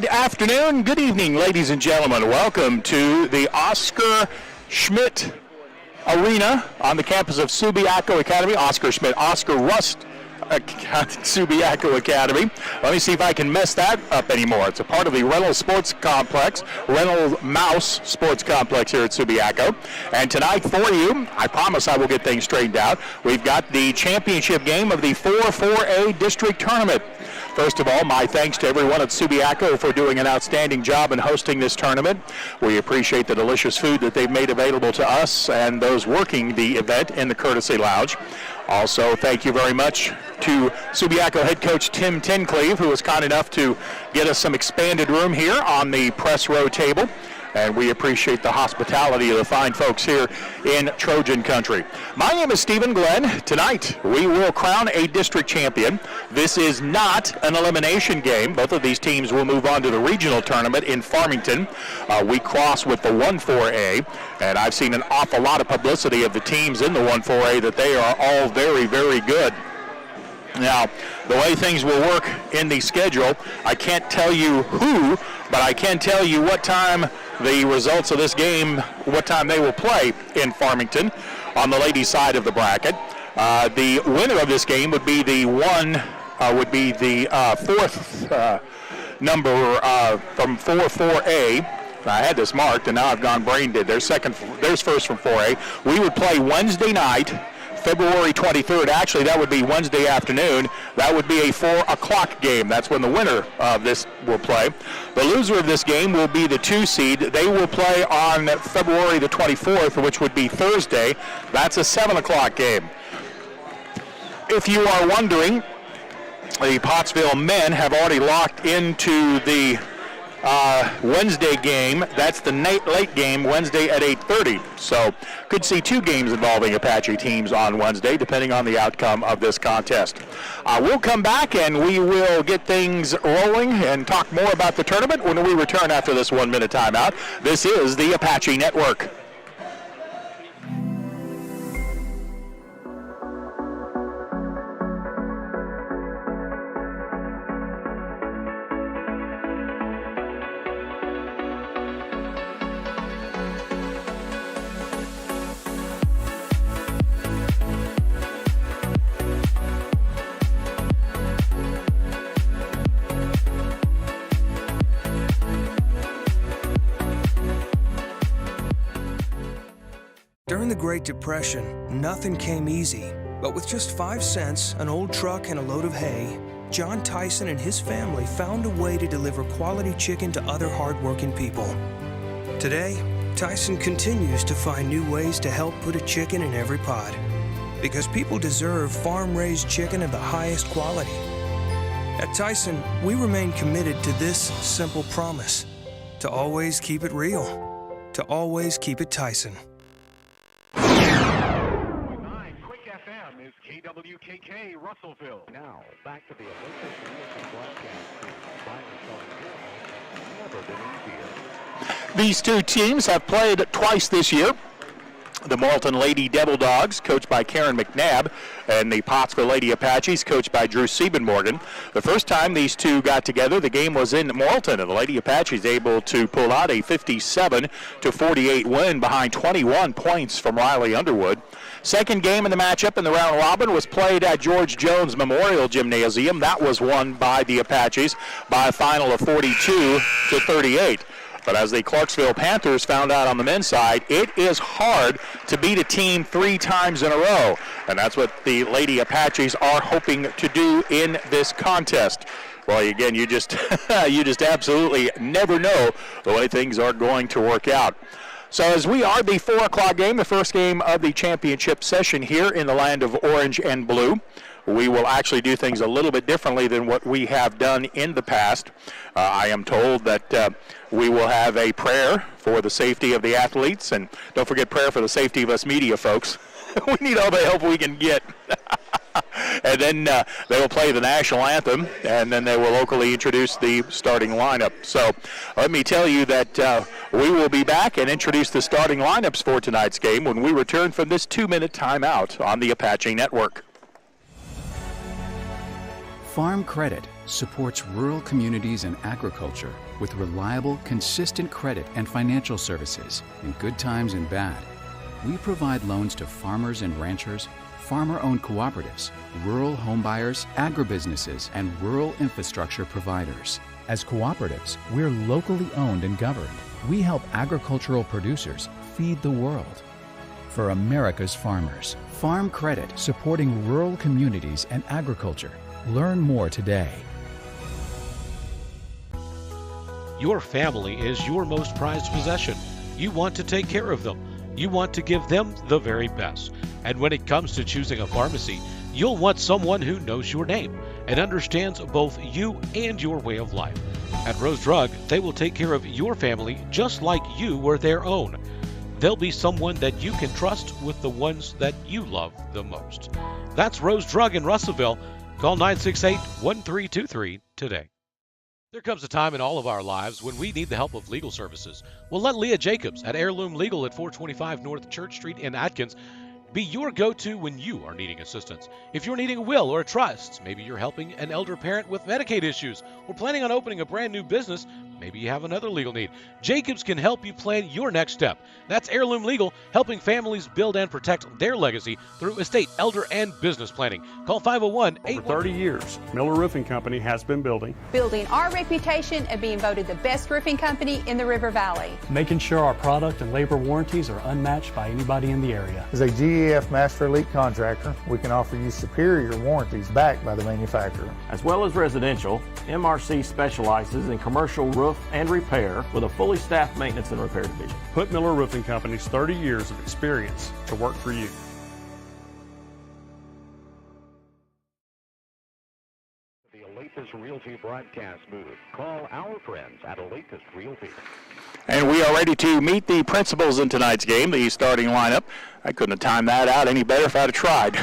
Good afternoon, good evening, ladies and gentlemen. Welcome to the Oscar Schmidt Arena on the campus of Subiaco Academy. Oscar Schmidt, Oscar Rust Subiaco Academy. Let me see if I can mess that up anymore. It's a part of the Reynolds Sports Complex, Reynolds Mouse Sports Complex here at Subiaco. And tonight for you, I promise I will get things straightened out, we've got the championship game of the 4A District Tournament. First of all, my thanks to everyone at Subiaco for doing an outstanding job in hosting this tournament. We appreciate the delicious food that they've made available to us and those working the event in the Courtesy Lounge. Also, thank you very much to Subiaco head coach Tim Tencleve, who was kind enough to get us some expanded room here on the press row table. And we appreciate the hospitality of the fine folks here in Trojan Country. My name is Stephen Glenn. Tonight, we will crown a district champion. This is not an elimination game. Both of these teams will move on to the regional tournament in Farmington. We cross with the 1-4A, and I've seen an awful lot of publicity of the teams in the 1-4A that they are all very, very good. Now, the way things will work in the schedule, I can't tell you who, but I can tell you what time the results of this game, what time they will play in Farmington on the ladies' side of the bracket. The winner of this game would be the fourth number from 4A. I had this marked, and now I've gone brain dead. There's first from 4A. We would play Wednesday night, February 23rd. Actually, that would be Wednesday afternoon. That would be a 4 o'clock game. That's when the winner of this will play. The loser of this game will be the 2 seed. They will play on February the 24th, which would be Thursday. That's a 7 o'clock game. If you are wondering, the Pottsville men have already locked into the Wednesday game. That's the late game, Wednesday at 8:30. So could see 2 games involving Apache teams on Wednesday, depending on the outcome of this contest. We'll come back and we will get things rolling and talk more about the tournament when we return after this 1-minute timeout. This is the Apache Network. During the Great Depression, nothing came easy. But with just 5 cents, an old truck, and a load of hay, John Tyson and his family found a way to deliver quality chicken to other hard-working people. Today, Tyson continues to find new ways to help put a chicken in every pot. Because people deserve farm-raised chicken of the highest quality. At Tyson, we remain committed to this simple promise: to always keep it real, to always keep it Tyson. WKK Russellville. Now, back to the official broadcast. Never been easier. These 2 teams have played twice this year. The Marlton Lady Devil Dogs, coached by Karen McNabb, and the Pottsville Lady Apaches, coached by Drew Siebenmorgan. The first time these 2 got together, the game was in Marlton, and the Lady Apaches able to pull out a 57-48 win behind 21 points from Riley Underwood. Second game in the matchup in the round robin was played at George Jones Memorial Gymnasium. That was won by the Apaches by a final of 42-38. But as the Clarksville Panthers found out on the men's side, it is hard to beat a team 3 times in a row. And that's what the Lady Apaches are hoping to do in this contest. Well, again, you just absolutely never know the way things are going to work out. So as we are the 4 o'clock game, the first game of the championship session here in the land of orange and blue, we will actually do things a little bit differently than what we have done in the past. I am told that we will have a prayer for the safety of the athletes, and don't forget prayer for the safety of us media folks. We need all the help we can get. And then they will play the national anthem, and then they will locally introduce the starting lineup. So let me tell you that we will be back and introduce the starting lineups for tonight's game when we return from this 2-minute timeout on the Apache Network. Farm Credit supports rural communities and agriculture with reliable, consistent credit and financial services in good times and bad. We provide loans to farmers and ranchers, farmer-owned cooperatives, rural homebuyers, agribusinesses, and rural infrastructure providers. As cooperatives, we're locally owned and governed. We help agricultural producers feed the world. For America's farmers, Farm Credit, supporting rural communities and agriculture. Learn more today. Your family is your most prized possession. You want to take care of them. You want to give them the very best. And when it comes to choosing a pharmacy, you'll want someone who knows your name and understands both you and your way of life. At Rose Drug, they will take care of your family just like you were their own. They'll be someone that you can trust with the ones that you love the most. That's Rose Drug in Russellville. Call 968-1323 today. There comes a time in all of our lives when we need the help of legal services. Well, let Leah Jacobs at Heirloom Legal at 425 North Church Street in Atkins be your go-to when you are needing assistance. If you're needing a will or a trust, maybe you're helping an elder parent with Medicaid issues, or planning on opening a brand new business, maybe you have another legal need. Jacobs can help you plan your next step. That's Heirloom Legal, helping families build and protect their legacy through estate, elder, and business planning. Call 501-8... For 30 years, Miller Roofing Company has been building our reputation of being voted the best roofing company in the River Valley. Making sure our product and labor warranties are unmatched by anybody in the area. As a GEF Master Elite contractor, we can offer you superior warranties backed by the manufacturer. As well as residential, MRC specializes in commercial roof and repair with a fully staffed maintenance and repair division. Put Miller Roofing Company's 30 years of experience to work for you. The Olympus Realty broadcast booth. Call our friends at Olympus Realty. And we are ready to meet the principals in tonight's game, the starting lineup. I couldn't have timed that out any better if I'd have tried.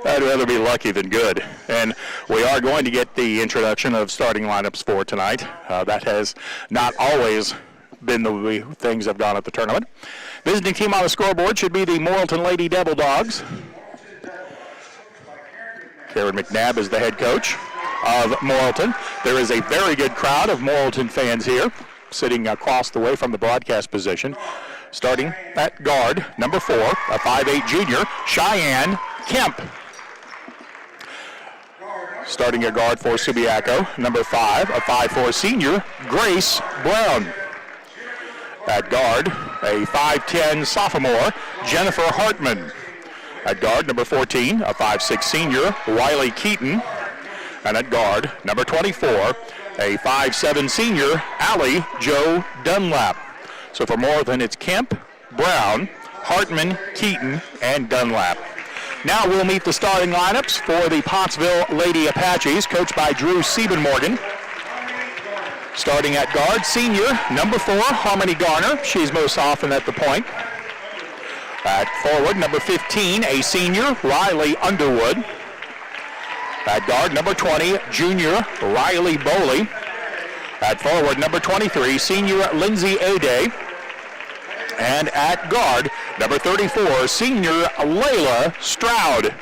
I'd rather be lucky than good. And we are going to get the introduction of starting lineups for tonight. That has not always been the way things have gone at the tournament. Visiting team on the scoreboard should be the Morrilton Lady Devil Dogs. Karen McNabb is the head coach of Morrilton. There is a very good crowd of Morrilton fans here, sitting across the way from the broadcast position. Starting at guard, number 4, a 5'8 junior, Cheyenne Kemp. Starting at guard for Subiaco, number 5, a 5'4 senior, Grace Brown. At guard, a 5'10 sophomore, Jennifer Hartman. At guard, number 14, a 5'6 senior, Wiley Keaton. And at guard, number 24, a 5'7 senior, Allie Jo Dunlap. So for Morrilton, it's Kemp, Brown, Hartman, Keaton, and Dunlap. Now we'll meet the starting lineups for the Pottsville Lady Apaches, coached by Drew Siebenmorgan. Starting at guard, senior, number 4, Harmony Garner. She's most often at the point. At forward, number 15, a senior, Riley Underwood. At guard, number 20, junior, Riley Boley. At forward, number 23, senior, Lindsay Ade. And at guard, number 34, senior, Layla Stroud.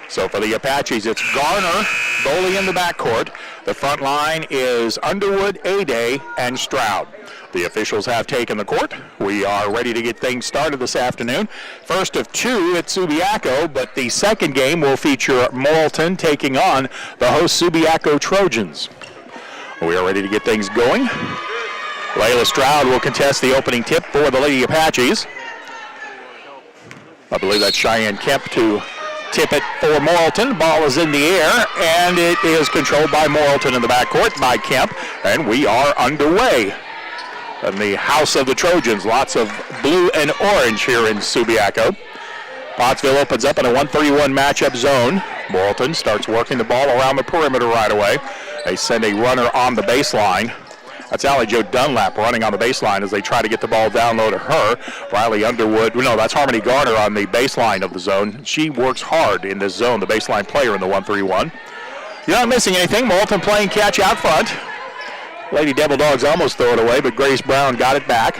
So for the Apaches, it's Garner, Boley in the backcourt. The front line is Underwood, Ade, and Stroud. The officials have taken the court. We are ready to get things started this afternoon. First of 2 at Subiaco, but the second game will feature Morrilton taking on the host Subiaco Trojans. We are ready to get things going. Layla Stroud will contest the opening tip for the Lady Apaches. I believe that's Cheyenne Kemp to tip it for Morrilton. Ball is in the air, and it is controlled by Morrilton in the backcourt by Kemp, and we are underway. In the house of the Trojans, lots of blue and orange here in Subiaco. Pottsville opens up in a 1-3-1 matchup zone. Morrilton starts working the ball around the perimeter right away. They send a runner on the baseline. That's Allie Jo Dunlap running on the baseline as they try to get the ball down low to her. Riley Underwood, no, that's Harmony Garner on the baseline of the zone. She works hard in this zone, the baseline player in the 1-3-1. You're not missing anything. Morrilton playing catch out front. Lady Devil Dogs almost throw it away, but Grace Brown got it back.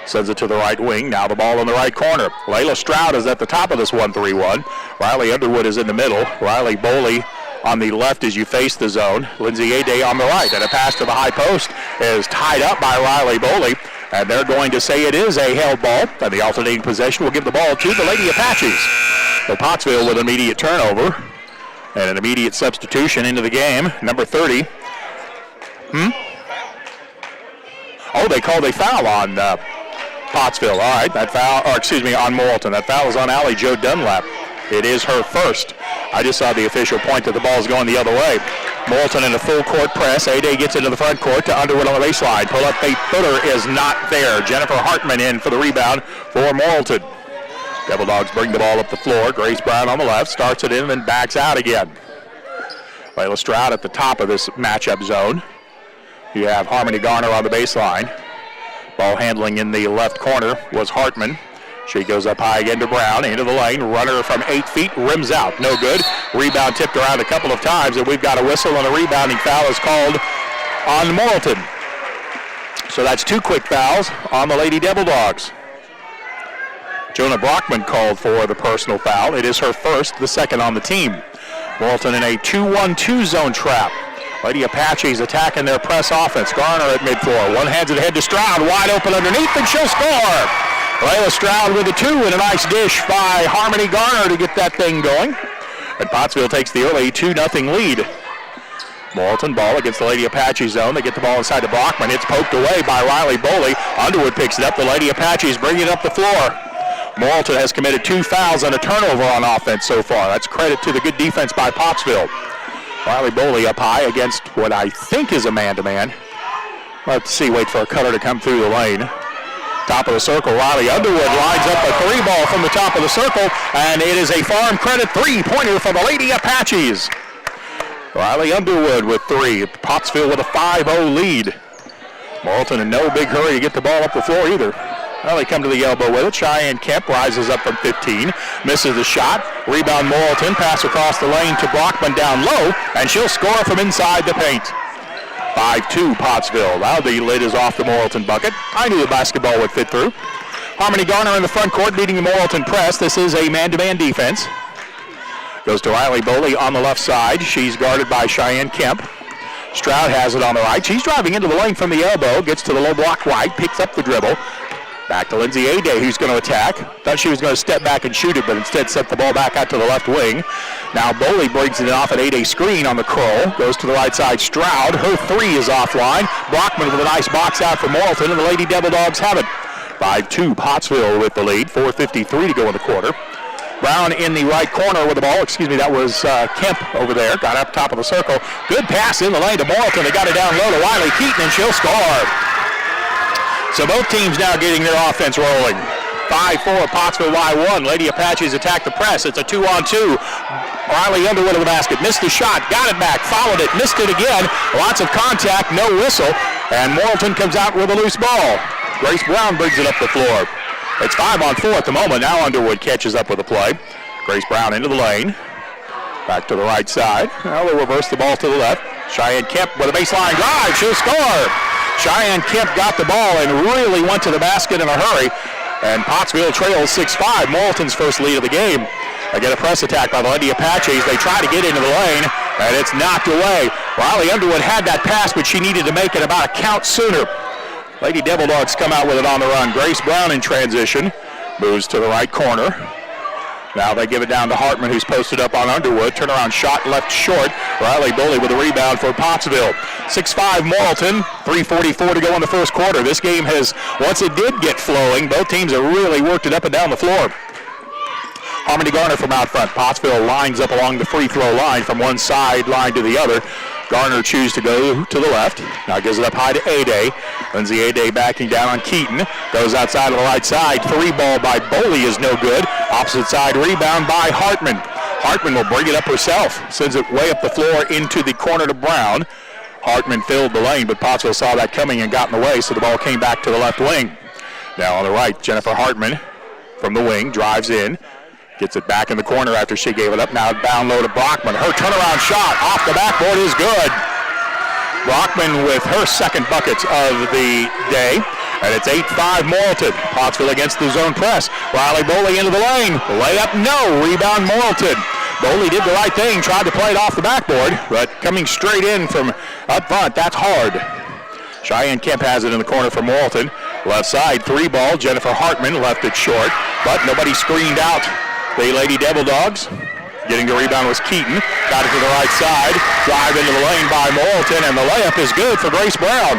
Sends it to the right wing. Now the ball in the right corner. Layla Stroud is at the top of this 1-3-1. Riley Underwood is in the middle. Riley Boley on the left as you face the zone. Lindsay Ade on the right, and a pass to the high post is tied up by Riley Boley, and they're going to say it is a held ball, and the alternating possession will give the ball to the Lady Apaches. So Pottsville with an immediate turnover and an immediate substitution into the game. Number 30. Oh, they called a foul on Pottsville. All right, that foul, or excuse me, on Morrilton. That foul is on Allie Jo Dunlap. It is her first. I just saw the official point that the ball is going the other way. Morrilton in a full court press. Ade gets into the front court to Underwood on the baseline. Pull up 8-footer is not there. Jennifer Hartman in for the rebound for Morrilton. Devil Dogs bring the ball up the floor. Grace Brown on the left, starts it in and then backs out again. Layla Stroud at the top of this matchup zone. You have Harmony Garner on the baseline. Ball handling in the left corner was Hartman. She goes up high again to Brown, into the lane. Runner from 8 feet, rims out. No good. Rebound tipped around a couple of times, and we've got a whistle, and a rebounding foul is called on Morrilton. So that's 2 quick fouls on the Lady Devil Dogs. Jonah Brockman called for the personal foul. It is her first, the second on the team. Morrilton in a 2-1-2 zone trap. Lady Apaches attacking their press offense. Garner at midfloor. One hands it ahead to Stroud. Wide open underneath, and she'll score. Layla Stroud with a 2 and a nice dish by Harmony Garner to get that thing going. And Pottsville takes the early 2-0 lead. Morrilton ball against the Lady Apache zone. They get the ball inside to Brockman. It's poked away by Riley Boley. Underwood picks it up. The Lady Apaches bring it up the floor. Morrilton has committed 2 fouls and a turnover on offense so far. That's credit to the good defense by Pottsville. Riley Boley up high against what I think is a man-to-man. Let's see, wait for a cutter to come through the lane. Top of the circle, Riley Underwood lines up a 3-ball from the top of the circle, and it is a farm credit 3-pointer for the Lady Apaches. Riley Underwood with 3. Pottsville with a 5-0 lead. Morrilton in no big hurry to get the ball up the floor either. Well, they come to the elbow with it. Cheyenne Kemp rises up from 15, misses the shot. Rebound Morrilton, pass across the lane to Brockman down low, and she'll score from inside the paint. 5-2 Pottsville. Now the lid is off the Morrilton bucket. I knew the basketball would fit through. Harmony Garner in the front court leading the Morrilton press. This is a man-to-man defense. Goes to Riley Boley on the left side. She's guarded by Cheyenne Kemp. Stroud has it on the right. She's driving into the lane from the elbow. Gets to the low block right. Picks up the dribble. Back to Lindsay Ade, who's going to attack. Thought she was going to step back and shoot it, but instead set the ball back out to the left wing. Now Boley brings it off at Ade's screen on the curl. Goes to the right side. Stroud, her 3 is offline. Brockman with a nice box out for Morrilton, and the Lady Devil Dogs have it. 5-2 Pottsville with the lead. 4:53 to go in the quarter. Brown in the right corner with the ball. Excuse me, that was Kemp over there. Got up top of the circle. Good pass in the lane to Morrilton. They got it down low to Wiley Keaton, and she'll score. So both teams now getting their offense rolling. 5-4 Pottsville Y1. Lady Apaches attack the press. It's a 2-on-2. Riley Underwood of the basket. Missed the shot. Got it back. Followed it. Missed it again. Lots of contact. No whistle. And Morrilton comes out with a loose ball. Grace Brown brings it up the floor. It's 5-on-4 at the moment. Now Underwood catches up with the play. Grace Brown into the lane. Back to the right side. Now they'll reverse the ball to the left. Cheyenne Kemp with a baseline drive. She'll score. Cheyenne Kemp got the ball and really went to the basket in a hurry. And Pottsville trails 6-5, Morrilton's first lead of the game. They get a press attack by the Lady Apaches. They try to get into the lane, and it's knocked away. Riley Underwood had that pass, but she needed to make it about a count sooner. Lady Devil Dogs come out with it on the run. Grace Brown in transition. Moves to the right corner. Now they give it down to Hartman, who's posted up on Underwood. Turnaround shot left short. Riley Boley with a rebound for Pottsville. 6-5 Morrilton, 3:44 to go in the first quarter. This game has, once it did get flowing, both teams have really worked it up and down the floor. Harmony Garner from out front. Pottsville lines up along the free throw line from one sideline to the other. Garner chooses to go to the left. Now gives it up high to Ade. Lindsay Ade backing down on Keaton. Goes outside of the right side. 3-ball by Boley is no good. Opposite side rebound by Hartman. Hartman will bring it up herself. Sends it way up the floor into the corner to Brown. Hartman filled the lane, but Pottsville saw that coming and got in the way, so the ball came back to the left wing. Now on the right, Jennifer Hartman from the wing drives in. Gets it back in the corner after she gave it up. Now down low to Brockman. Her turnaround shot off the backboard is good. Brockman with her second bucket of the day. And it's 8-5 Morrilton. Pottsville against the zone press. Riley Boley into the lane. Layup, no. Rebound Morrilton. Boley did the right thing, tried to play it off the backboard, but coming straight in from up front, that's hard. Cheyenne Kemp has it in the corner for Morrilton. Left side, 3-ball. Jennifer Hartman left it short, but nobody screened out the Lady Devil Dogs. Getting the rebound was Keaton. Got it to the right side. Drive into the lane by Morrilton, and the layup is good for Grace Brown.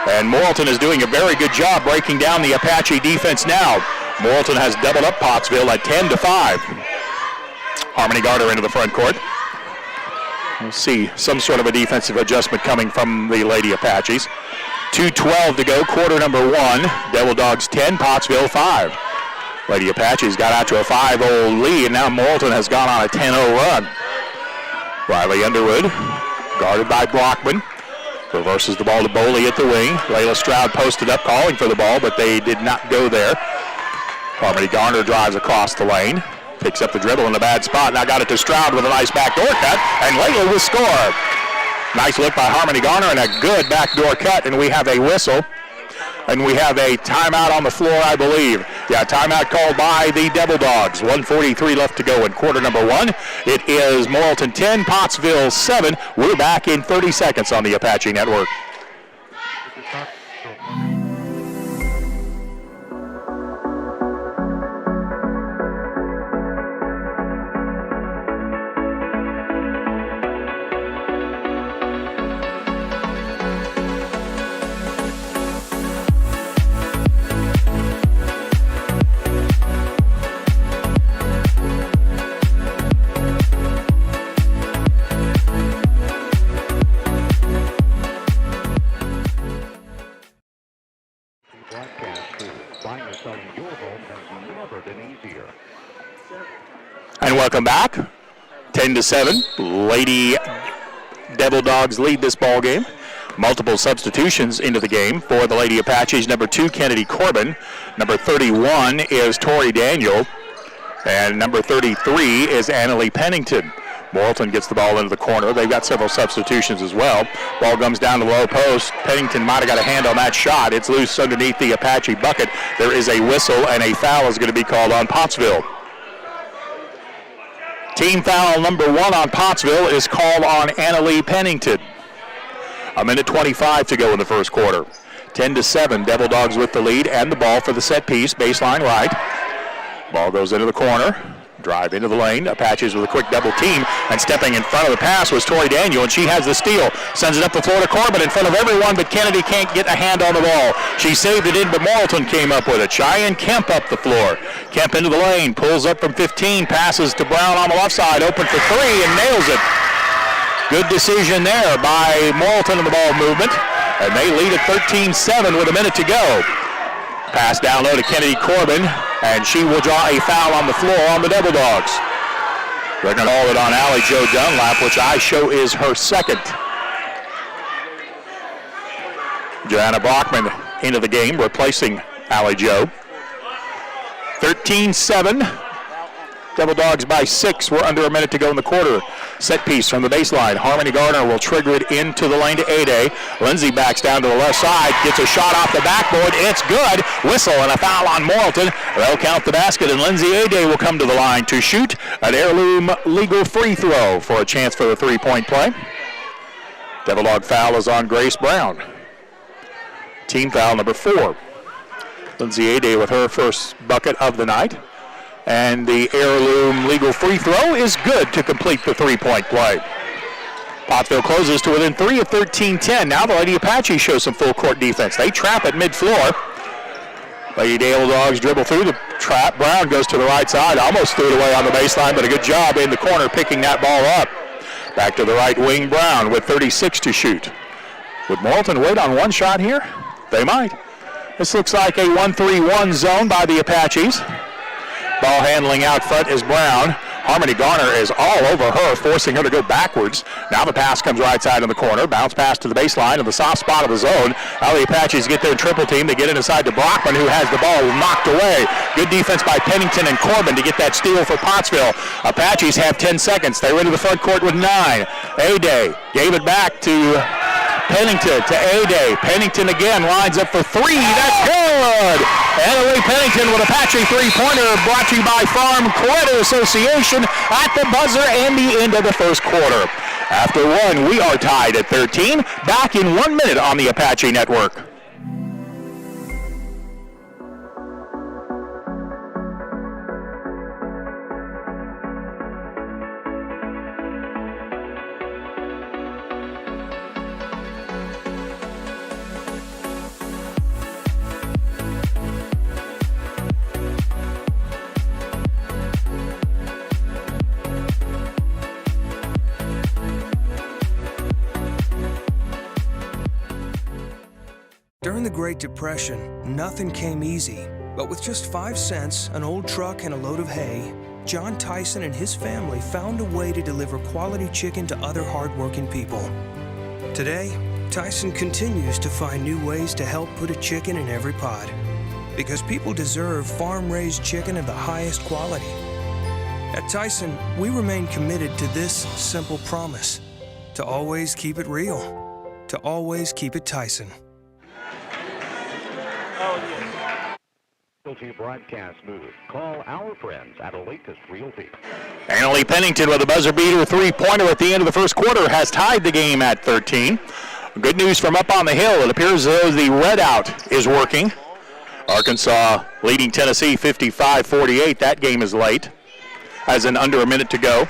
And Morrilton is doing a very good job breaking down the Apache defense now. Morrilton has doubled up Pottsville at 10-5. Harmony Garner into the front court. We'll see some sort of a defensive adjustment coming from the Lady Apaches. 2:12 to go, quarter number 1. Devil Dogs 10, Pottsville 5. Lady Apaches got out to a 5-0 lead, and now Morrilton has gone on a 10-0 run. Riley Underwood, guarded by Brockman. Reverses the ball to Boley at the wing. Layla Stroud posted up calling for the ball, but they did not go there. Harmony Garner drives across the lane. Picks up the dribble in a bad spot. Now got it to Stroud with a nice backdoor cut, and Layla will score. Nice look by Harmony Garner and a good backdoor cut, and we have a whistle. And we have a timeout on the floor, I believe. Yeah, timeout called by the Devil Dogs. 1:43 left to go in quarter number 1. It is Morrilton 10, Pottsville 7. We're back in 30 seconds on the Apache Network. And welcome back. 10-7. Lady Devil Dogs lead this ball game. Multiple substitutions into the game for the Lady Apaches. Number 2, Kennedy Corbin. Number 31 is Tori Daniel. And number 33 is Annalie Pennington. Morrilton gets the ball into the corner. They've got several substitutions as well. Ball comes down to the low post. Pennington might have got a hand on that shot. It's loose underneath the Apache bucket. There is a whistle, and a foul is going to be called on Pottsville. Team foul number 1 on Pottsville is called on Annalie Pennington. 1:25 to go in the first quarter. 10-7, Devil Dogs with the lead and the ball for the set piece, baseline right. Ball goes into the corner. Drive into the lane. Apaches with a quick double team, and stepping in front of the pass was Tori Daniel, and she has the steal. Sends it up the floor to Corbin in front of everyone, but Kennedy can't get a hand on the ball. She saved it in, but Morrilton came up with it. Cheyenne Kemp up the floor. Kemp into the lane, pulls up from 15, passes to Brown on the left side, open for 3, and nails it. Good decision there by Morrilton in the ball movement, and they lead at 13-7 with a minute to go. Pass down low to Kennedy Corbin, and she will draw a foul on the floor on the Devil Dogs. They're going to call it on Allie Jo Dunlap, which I show is her second. Joanna Brockman into the game, replacing Allie Jo. 13-7. Devil Dogs by 6. We're under a minute to go in the quarter. Set piece from the baseline. Harmony Garner will trigger it into the lane to A-Day. Lindsay backs down to the left side, gets a shot off the backboard. It's good. Whistle and a foul on Morrilton. They'll count the basket, and Lindsay A-Day will come to the line to shoot an heirloom legal free throw for a chance for the three-point play. Devil Dog foul is on Grace Brown. Team foul number 4. Lindsay A-Day with her first bucket of the night. And the heirloom legal free throw is good to complete the three-point play. Pottsville closes to within 3 of 13-10. Now the Lady Apache shows some full court defense. They trap at mid-floor. Lady Devil Dogs dribble through the trap. Brown goes to the right side, almost threw it away on the baseline, but a good job in the corner picking that ball up. Back to the right wing, Brown with 36 to shoot. Would Morrilton wait on one shot here? They might. This looks like a 1-3-1 zone by the Apaches. Ball handling out front is Brown. Harmony Garner is all over her, forcing her to go backwards. Now the pass comes right side in the corner. Bounce pass to the baseline in the soft spot of the zone. Now the Apaches get their triple team. They get it inside to Brockman, who has the ball knocked away. Good defense by Pennington and Corbin to get that steal for Pottsville. Apaches have 10 seconds. They were into the front court with 9. A-Day gave it back to Pennington to A-Day. Pennington again lines up for three. That's good. Annalee Pennington with Apache three-pointer, brought to you by Farm Credit Association at the buzzer and the end of the first quarter. After one, we are tied at 13. Back in 1 minute on the Apache Network. During the Great Depression, nothing came easy. But with just 5 cents, an old truck, and a load of hay, John Tyson and his family found a way to deliver quality chicken to other hardworking people. Today, Tyson continues to find new ways to help put a chicken in every pot. Because people deserve farm-raised chicken of the highest quality. At Tyson, we remain committed to this simple promise: to always keep it real, to always keep it Tyson. Realty broadcast booth. Call our friends at Olympus Realty. Annalee Pennington with a buzzer beater three-pointer at the end of the first quarter has tied the game at 13. Good news from up on the hill. It appears as though the readout is working. Arkansas leading Tennessee 55-48. That game is late, as in under a minute to go.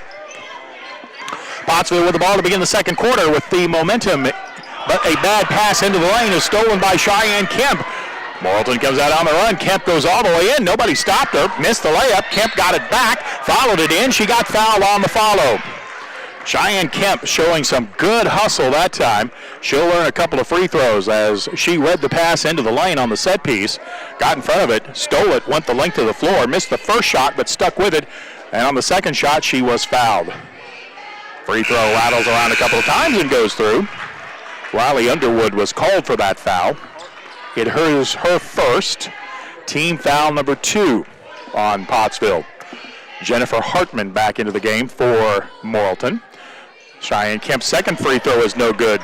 Pottsville with the ball to begin the second quarter with the momentum, but a bad pass into the lane is stolen by Cheyenne Kemp. Morrilton comes out on the run. Kemp goes all the way in. Nobody stopped her. Missed the layup. Kemp got it back. Followed it in. She got fouled on the follow. Cheyenne Kemp showing some good hustle that time. She'll learn a couple of free throws as she read the pass into the lane on the set piece. Got in front of it. Stole it. Went the length of the floor. Missed the first shot but stuck with it. And on the second shot she was fouled. Free throw rattles around a couple of times and goes through. Riley Underwood was called for that foul. It hers her first, team foul number 2 on Pottsville. Jennifer Hartman back into the game for Morrilton. Cheyenne Kemp's second free throw is no good.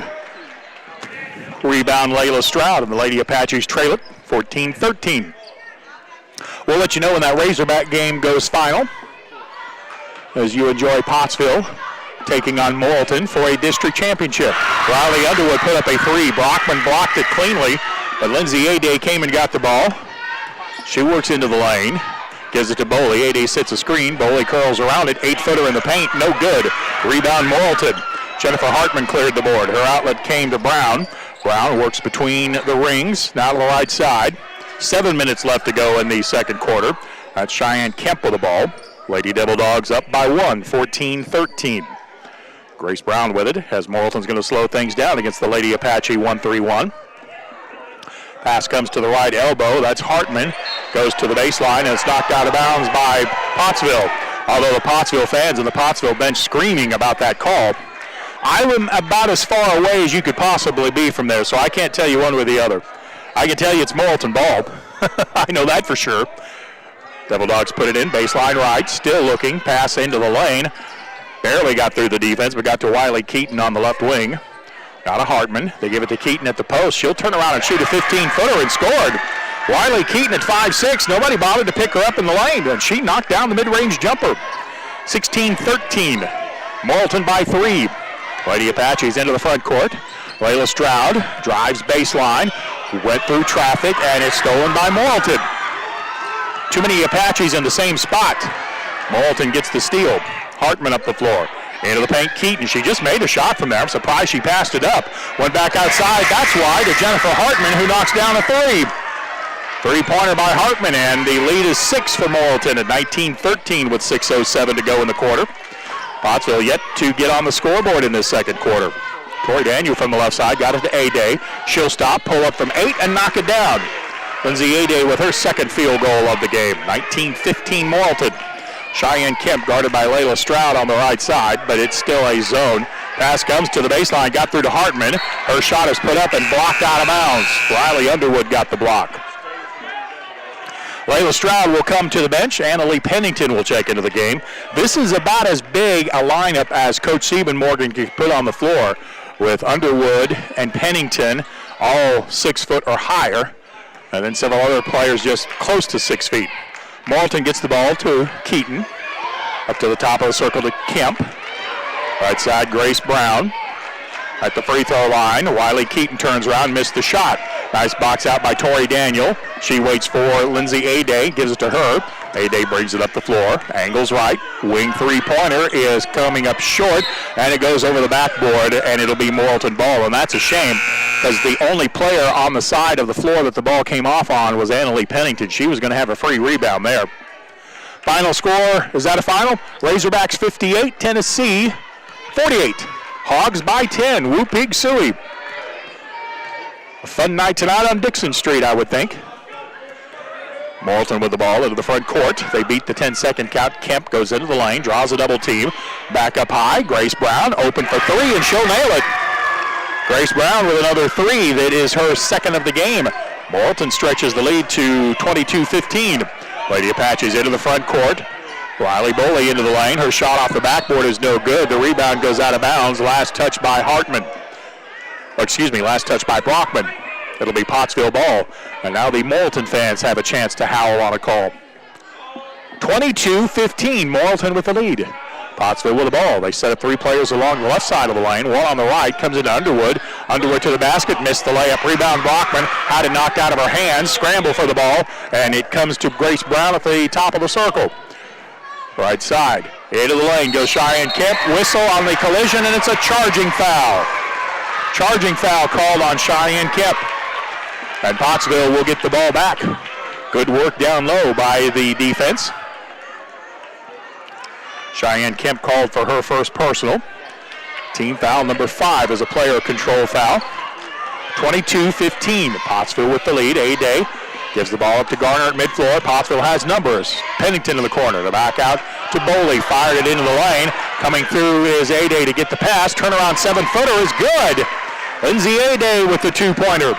Rebound Layla Stroud, and the Lady Apaches trail it 14-13. We'll let you know when that Razorback game goes final as you enjoy Pottsville taking on Morrilton for a district championship. Riley Underwood put up a three. Brockman blocked it cleanly. But Lindsay A-Day came and got the ball. She works into the lane. Gives it to Boley. A-Day sets a screen. Boley curls around it. 8-footer in the paint. No good. Rebound Morrilton. Jennifer Hartman cleared the board. Her outlet came to Brown. Brown works between the rings. Now to the right side. 7 minutes left to go in the second quarter. That's Cheyenne Kemp with the ball. Lady Devil Dogs up by 1, 14-13. Grace Brown with it as Morrilton's going to slow things down against the Lady Apache 1-3-1. Pass comes to the right elbow. That's Hartman. Goes to the baseline, and it's knocked out of bounds by Pottsville. Although the Pottsville fans and the Pottsville bench screaming about that call. I'm about as far away as you could possibly be from there, so I can't tell you one way or the other. I can tell you it's Morrilton ball. I know that for sure. Devil Dogs put it in. Baseline right. Still looking. Pass into the lane. Barely got through the defense, but got to Wiley Keaton on the left wing. Out of Hartman. They give it to Keaton at the post. She'll turn around and shoot a 15-footer and scored. Wiley Keaton at 5'6". Nobody bothered to pick her up in the lane, and she knocked down the mid-range jumper. 16-13. Morrilton by 3. Lady Apaches into the front court. Layla Stroud drives baseline. Went through traffic, and it's stolen by Morrilton. Too many Apaches in the same spot. Morrilton gets the steal. Hartman up the floor. Into the paint, Keaton. She just made a shot from there. I'm surprised she passed it up. Went back outside. That's why to Jennifer Hartman, who knocks down a 3. Three-pointer by Hartman, and the lead is 6 for Morrilton at 19-13 with 6:07 to go in the quarter. Pottsville yet to get on the scoreboard in this second quarter. Tori Daniel from the left side got it to A-Day. She'll stop, pull up from 8, and knock it down. Lindsay A-Day with her second field goal of the game. 19-15 Morrilton. Cheyenne Kemp guarded by Layla Stroud on the right side, but it's still a zone. Pass comes to the baseline, got through to Hartman. Her shot is put up and blocked out of bounds. Riley Underwood got the block. Layla Stroud will come to the bench. Annalee Pennington will check into the game. This is about as big a lineup as Coach Siebenmorgan can put on the floor. with Underwood and Pennington all 6 foot or higher, and then several other players just close to 6 feet. Morrilton gets the ball to Keaton, up to the top of the circle to Kemp. Right side, Grace Brown at the free throw line. Wiley Keaton turns around, missed the shot. Nice box out by Tori Daniel. She waits for Lindsay Aday, gives it to her. Aday brings it up the floor, angles right. Wing three-pointer is coming up short, and it goes over the backboard, and it'll be Morrilton ball. And that's a shame, because the only player on the side of the floor that the ball came off on was Annalee Pennington. She was going to have a free rebound there. Final score, is that a final? Razorbacks 58, Tennessee 48. Hogs by 10, Whoop Pig Suey. A fun night tonight on Dixon Street, I would think. Morrilton with the ball into the front court. They beat the 10-second count. Kemp goes into the lane, draws a double team. Back up high, Grace Brown open for three, and she'll nail it. Grace Brown with another three. That is her second of the game. Morrilton stretches the lead to 22-15. Lady Apaches into the front court. Riley Boley into the lane. Her shot off the backboard is no good. The rebound goes out of bounds. Last touch by Hartman. Last touch by Brockman. It'll be Pottsville ball. And now the Morrilton fans have a chance to howl on a call. 22-15, Morrilton with the lead. Pottsville with the ball. They set up three players along the left side of the lane. One on the right comes into Underwood. Underwood to the basket, missed the layup. Rebound Brockman, had it knocked out of her hands. Scramble for the ball, and it comes to Grace Brown at the top of the circle. Right side, into the lane goes Cheyenne Kemp. Whistle on the collision, and it's a charging foul. Charging foul called on Cheyenne Kemp. And Pottsville will get the ball back. Good work down low by the defense. Cheyenne Kemp called for her first personal. Team foul number 5 is a player control foul. 22-15, Pottsville with the lead. A-Day gives the ball up to Garner at midfloor. Pottsville has numbers. Pennington in the corner. The back out to Boley. Fired it into the lane. Coming through is A-Day to get the pass. Turnaround 7-footer is good. Lindsay A-Day with the two-pointer.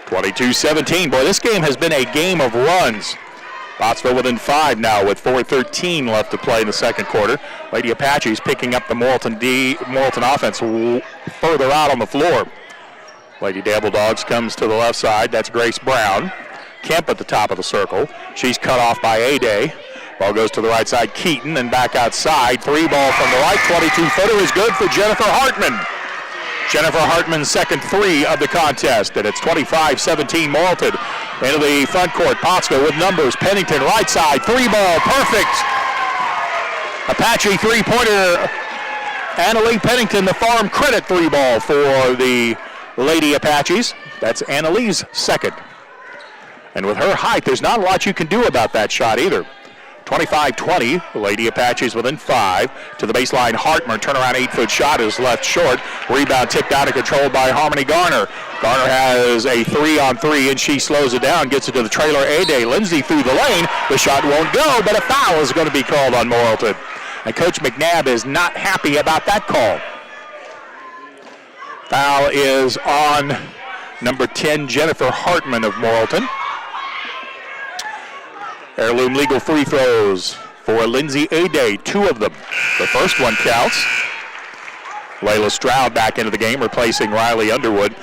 22-17. Boy, this game has been a game of runs. Pottsville within 5 now with 4:13 left to play in the second quarter. Lady Apaches picking up the Morrilton offense further out on the floor. Lady Dabble Dogs comes to the left side. That's Grace Brown. Kemp at the top of the circle. She's cut off by A-Day. Ball goes to the right side. Keaton and back outside. 3 ball from the right. 22-footer is good for Jennifer Hartman. Jennifer Hartman's second 3 of the contest, and it's 25-17 Morrilton. Into the front court, Pottsville with numbers. Pennington right side, 3 ball, perfect. Apache 3-pointer. Annalee Pennington, the Farm Credit 3 ball for the Lady Apaches. That's Annalee's second. And with her height, there's not a lot you can do about that shot either. 25-20, the Lady Apaches within 5. To the baseline, Hartman, turnaround 8-foot shot is left short. Rebound tipped out and controlled by Harmony Garner. Garner has a 3-on-3, and she slows it down, gets it to the trailer. A-Day, Lindsay through the lane. The shot won't go, but a foul is going to be called on Morrilton. And Coach McNabb is not happy about that call. Foul is on number 10, Jennifer Hartman of Morrilton. Heirloom legal free throws for Lindsay A-Day, 2 of them. The first one counts. Layla Stroud back into the game, replacing Riley Underwood.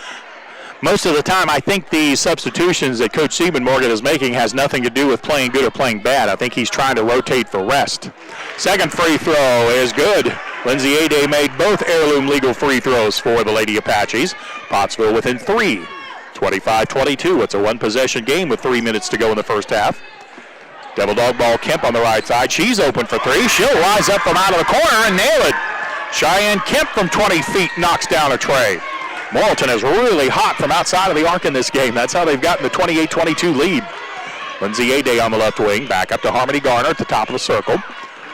Most of the time, I think the substitutions that Coach Seaman Morgan is making has nothing to do with playing good or playing bad. I think he's trying to rotate for rest. Second free throw is good. Lindsay A-Day made both heirloom legal free throws for the Lady Apaches. Pottsville within 3, 25-22. It's a one-possession game with 3 minutes to go in the first half. Devil Dog ball, Kemp on the right side. She's open for 3. She'll rise up from out of the corner and nail it. Cheyenne Kemp from 20 feet knocks down a tray. Morrilton is really hot from outside of the arc in this game. That's how they've gotten the 28-22 lead. Lindsay A-Day on the left wing. Back up to Harmony Garner at the top of the circle.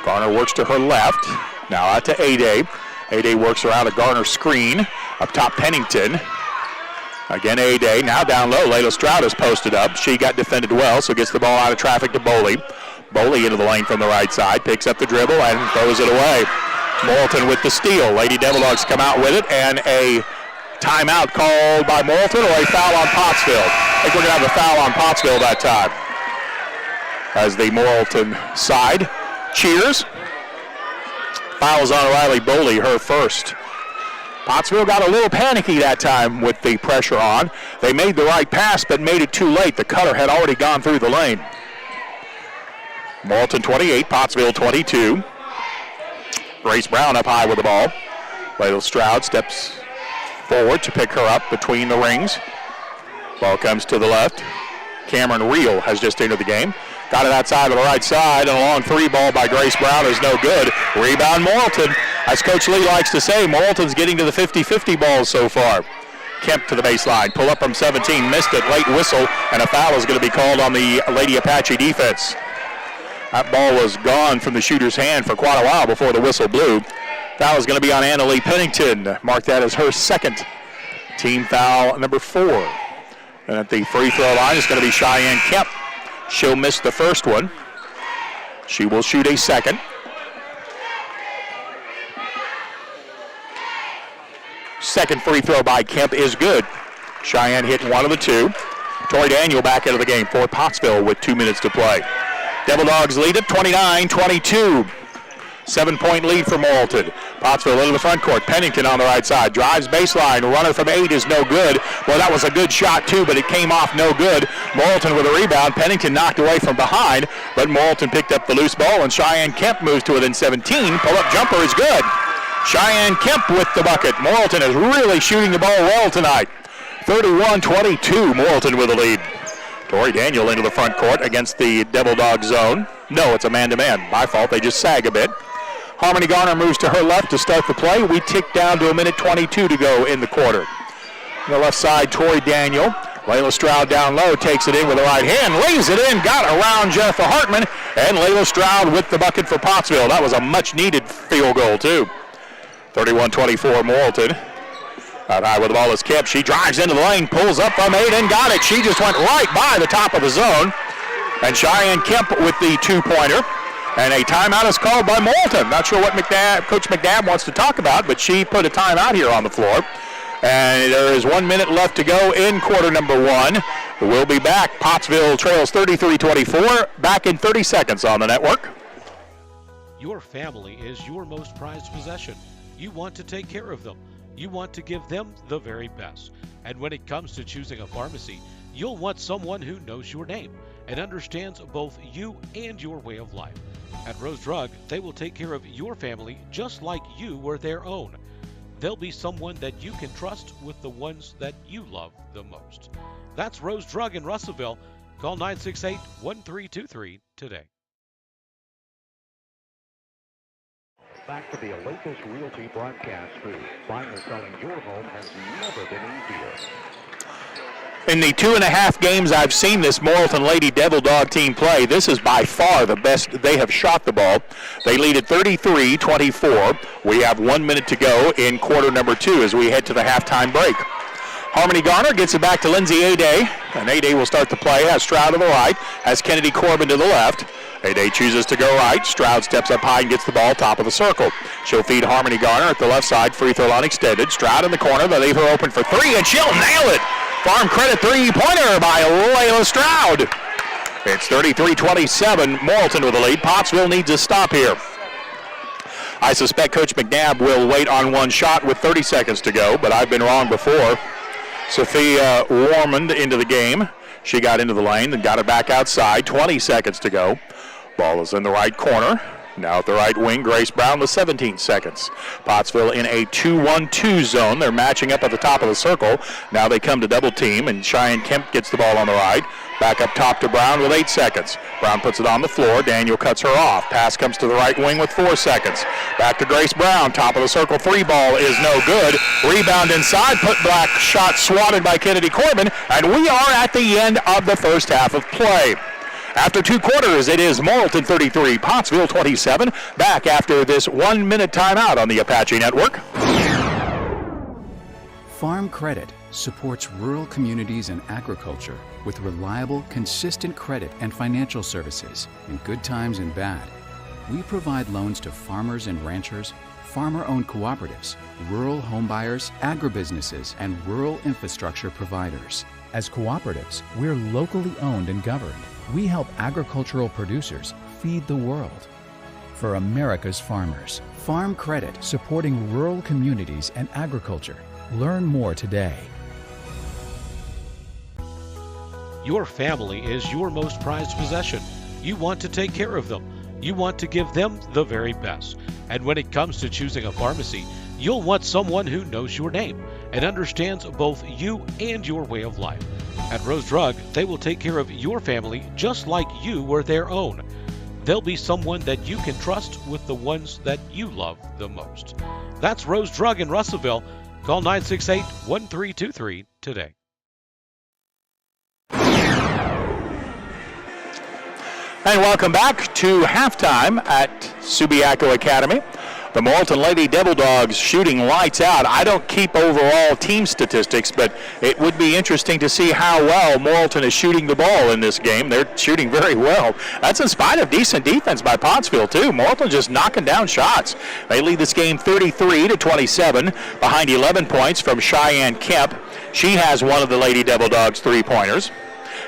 Garner works to her left. Now out to A-Day. A-Day works around a Garner screen. Up top, Pennington. Again, A-Day, now down low. Layla Stroud is posted up. She got defended well, so gets the ball out of traffic to Boley. Boley into the lane from the right side, picks up the dribble and throws it away. Morrilton with the steal. Lady Devil Dogs come out with it, and a timeout called by Morrilton or a foul on Pottsville. I think we're going to have a foul on Pottsville that time. As the Morrilton side cheers. Fouls on Riley Boley, her first. Pottsville got a little panicky that time with the pressure on. They made the right pass, but made it too late. The cutter had already gone through the lane. Morrilton 28, Pottsville 22. Grace Brown up high with the ball. Layla Stroud steps forward to pick her up between the rings. Ball comes to the left. Cameron Reel has just entered the game. Got it outside to the right side, and a long three ball by Grace Brown is no good. Rebound Morrilton. As Coach Lee likes to say, Morrilton's getting to the 50-50 balls so far. Kemp to the baseline, pull up from 17, missed it, late whistle, and a foul is going to be called on the Lady Apache defense. That ball was gone from the shooter's hand for quite a while before the whistle blew. Foul is going to be on Anna Lee Pennington. Mark that as her second. Team foul number 4. And at the free throw line is going to be Cheyenne Kemp. She'll miss the first one. She will shoot a second. Second free throw by Kemp is good. Cheyenne hitting one of the two. Tori Daniel back into the game for Pottsville with 2 minutes to play. Devil Dogs lead it 29-22. 7-point lead for Morrilton. Pottsville into the front court. Pennington on the right side. Drives baseline. Runner from 8 is no good. Well, that was a good shot, too, but it came off no good. Morrilton with a rebound. Pennington knocked away from behind, but Morrilton picked up the loose ball, and Cheyenne Kemp moves to within 17. Pull-up jumper is good. Cheyenne Kemp with the bucket. Morrilton is really shooting the ball well tonight. 31-22. Morrilton with the lead. Tori Daniel into the front court against the Devil Dog zone. No, it's a man-to-man. By fault, they just sag a bit. Harmony Garner moves to her left to start the play. We tick down to 1:22 to go in the quarter. On the left side, Tori Daniel. Layla Stroud down low, takes it in with the right hand, lays it in, got around Jennifer Hartman, and Layla Stroud with the bucket for Pottsville. That was a much-needed field goal, too. 31-24 Morrilton. Out high with the ball is Kemp. She drives into the lane, pulls up from 8 and got it. She just went right by the top of the zone. And Cheyenne Kemp with the two-pointer. And a timeout is called by Morrilton. Not sure what Coach McNabb wants to talk about, but she put a timeout here on the floor. And there is 1 minute left to go in quarter number 1. We'll be back. Pottsville trails 33-24. Back in 30 seconds on the network. Your family is your most prized possession. You want to take care of them. You want to give them the very best. And when it comes to choosing a pharmacy, you'll want someone who knows your name and understands both you and your way of life. At Rose Drug, they will take care of your family just like you were their own. They'll be someone that you can trust with the ones that you love the most. That's Rose Drug in Russellville. Call 968-1323 today. Back to the Olympus Realty broadcast booth. Buying or selling your home has never been easier. In the 2.5 games I've seen this Morrilton Lady Devil Dog team play, this is by far the best they have shot the ball. They lead at 33-24. We have 1 minute to go in quarter number 2 as we head to the halftime break. Harmony Garner gets it back to Lindsay Aday, and Aday will start the play. Has Stroud to the right, has Kennedy Corbin to the left. Aday chooses to go right. Stroud steps up high and gets the ball top of the circle. She'll feed Harmony Garner at the left side. Free throw line extended. Stroud in the corner. They leave her open for 3, and she'll nail it. Farm credit three-pointer by Layla Stroud. It's 33-27. Morrilton with the lead. Pottsville needs a stop here. I suspect Coach McNabb will wait on one shot with 30 seconds to go, but I've been wrong before. Sophia Warmond into the game. She got into the lane and got it back outside. 20 seconds to go. Ball is in the right corner. Now at the right wing, Grace Brown with 17 seconds. Pottsville in a 2-1-2 zone. They're matching up at the top of the circle. Now they come to double team, and Cheyenne Kemp gets the ball on the right. Back up top to Brown with 8 seconds. Brown puts it on the floor. Daniel cuts her off. Pass comes to the right wing with 4 seconds. Back to Grace Brown. Top of the circle. 3 ball is no good. Rebound inside. Put back shot swatted by Kennedy Corbin. And we are at the end of the first half of play. After 2 quarters, it is Morrilton 33, Pottsville 27. Back after this 1 minute timeout on the Apache Network. Farm Credit supports rural communities and agriculture with reliable, consistent credit and financial services in good times and bad. We provide loans to farmers and ranchers, farmer-owned cooperatives, rural homebuyers, agribusinesses, and rural infrastructure providers. As cooperatives, we're locally owned and governed. We help agricultural producers feed the world. for America's farmers. Farm Credit, supporting rural communities and agriculture. Learn more today. Your family is your most prized possession. You want to take care of them. You want to give them the very best. And when it comes to choosing a pharmacy, you'll want someone who knows your name and understands both you and your way of life. At Rose Drug, they will take care of your family just like you were their own. They'll be someone that you can trust with the ones that you love the most. That's Rose Drug in Russellville. Call 968-1323 today. And welcome back to halftime at Subiaco Academy. The Morrilton Lady Devil Dogs shooting lights out. I don't keep overall team statistics, but it would be interesting to see how well Morrilton is shooting the ball in this game. They're shooting very well. That's in spite of decent defense by Pottsville, too. Morrilton just knocking down shots. They lead this game 33-27, behind 11 points from Cheyenne Kemp. She has one of the Lady Devil Dogs three-pointers.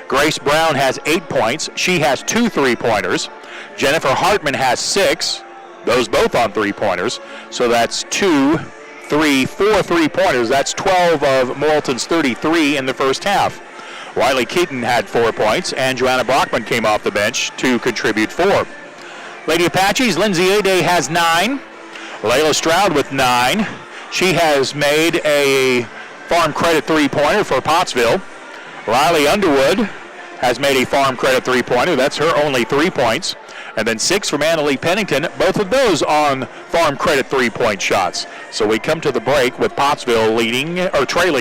Grace Brown has 8 points. She has 2 three-pointers. Jennifer Hartman has 6. Those both on three-pointers. So that's 2, 3, 4 three-pointers. That's 12 of Morrilton's 33 in the first half. Riley Keaton had 4 points, and Joanna Brockman came off the bench to contribute 4. Lady Apaches, Lindsay Ade has 9. Layla Stroud with 9. She has made a Farm Credit three-pointer for Pottsville. Riley Underwood has made a Farm Credit three-pointer. That's her only 3 points. And then 6 from Annalie Pennington, both of those on Farm Credit three-point shots. So we come to the break with Pottsville trailing,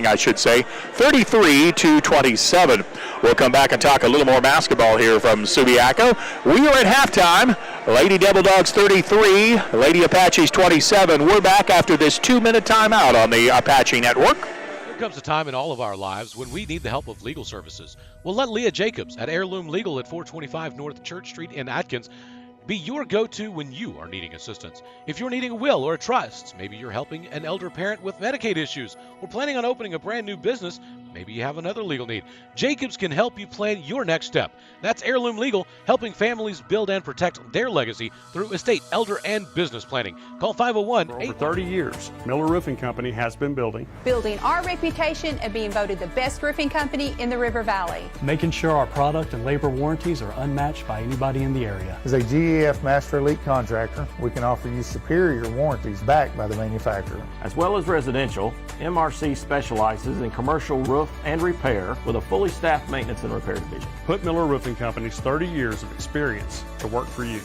33-27. We'll come back and talk a little more basketball here from Subiaco. We are at halftime. Lady Devil Dogs 33, Lady Apaches 27. We're back after this 2-minute timeout on the Apache Network. There comes a time in all of our lives when we need the help of legal services. Well, let Leah Jacobs at Heirloom Legal at 425 North Church Street in Atkins be your go-to when you are needing assistance. If you're needing a will or a trust, maybe you're helping an elder parent with Medicaid issues, or planning on opening a brand new business, maybe you have another legal need. Jacobs can help you plan your next step. That's Heirloom Legal, helping families build and protect their legacy through estate, elder, and business planning. Call 501-8... For over 30 years, Miller Roofing Company has been building our reputation of being voted the best roofing company in the River Valley. Making sure our product and labor warranties are unmatched by anybody in the area. As a GEF Master Elite contractor, we can offer you superior warranties backed by the manufacturer. As well as residential, MRC specializes in commercial roof and repair with a fully staffed maintenance and repair division. Put Miller Roofing Company's 30 years of experience to work for you.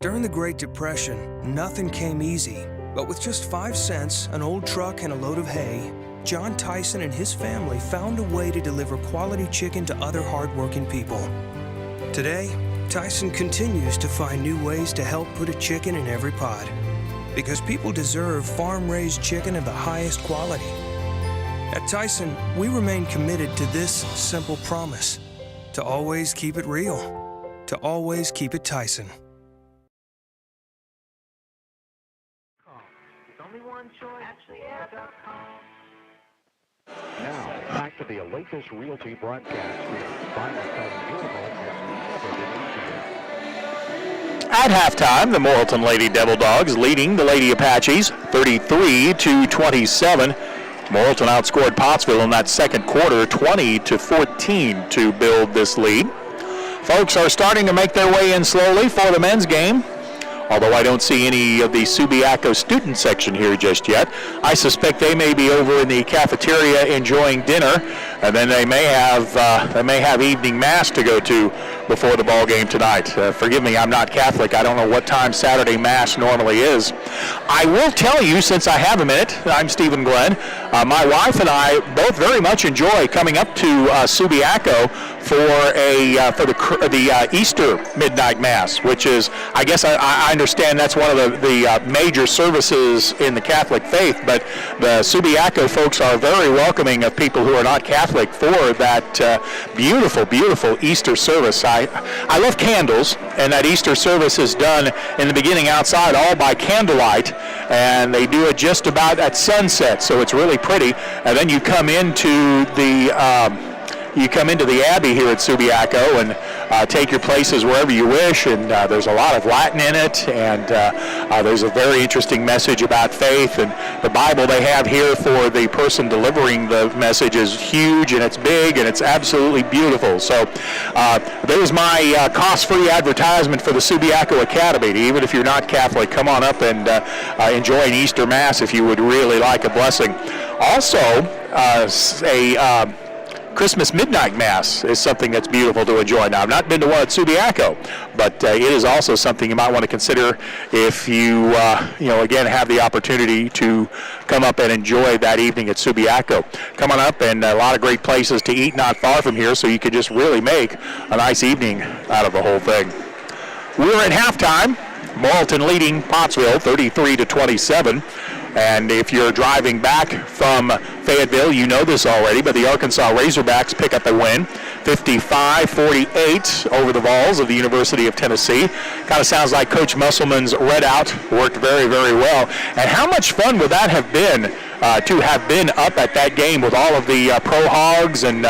During the Great Depression, nothing came easy. But with just 5 cents, an old truck, and a load of hay, John Tyson and his family found a way to deliver quality chicken to other hardworking people. Today, Tyson continues to find new ways to help put a chicken in every pot. Because people deserve farm-raised chicken of the highest quality. At Tyson, we remain committed to this simple promise: to always keep it real, to always keep it Tyson. Now, back to the Olympus Realty broadcast booth. Buying and selling your home has never been easier. At halftime, the Morrilton Lady Devil Dogs leading the Lady Apaches 33-27. Morrilton outscored Pottsville in that second quarter 20-14 to build this lead. Folks are starting to make their way in slowly for the men's game. Although I don't see any of the Subiaco student section here just yet. I suspect they may be over in the cafeteria enjoying dinner. and then they may have evening mass to go to before the ball game tonight. Forgive me, I'm not Catholic. I don't know what time Saturday mass normally is. I will tell you, since I have a minute, I'm Stephen Glenn. My wife and I both very much enjoy coming up to Subiaco for the Easter midnight mass, which is, I guess I understand that's one of the major services in the Catholic faith, but the Subiaco folks are very welcoming of people who are not Catholic for that beautiful, beautiful Easter service. I love candles, and that Easter service is done in the beginning outside, all by candlelight, and they do it just about at sunset, so it's really pretty. And then you come into the Abbey here at Subiaco and take your places wherever you wish, and there's a lot of Latin in it, and there's a very interesting message about faith, and the Bible they have here for the person delivering the message is huge, and it's big, and it's absolutely beautiful. So there's my cost-free advertisement for the Subiaco Academy. Even if you're not Catholic, come on up and enjoy an Easter Mass if you would really like a blessing. Also, Christmas midnight mass is something that's beautiful to enjoy. Now, I've not been to one at Subiaco, but it is also something you might want to consider if you, again, have the opportunity to come up and enjoy that evening at Subiaco. Come on up, and a lot of great places to eat not far from here, so you could just really make a nice evening out of the whole thing. We're at halftime. Morrilton leading Pottsville 33-27. And if you're driving back from Fayetteville, you know this already, but the Arkansas Razorbacks pick up a win, 55-48 over the Vols of the University of Tennessee. Kind of sounds like Coach Musselman's readout worked very, very well. And how much fun would that have been to have been up at that game with all of the pro hogs and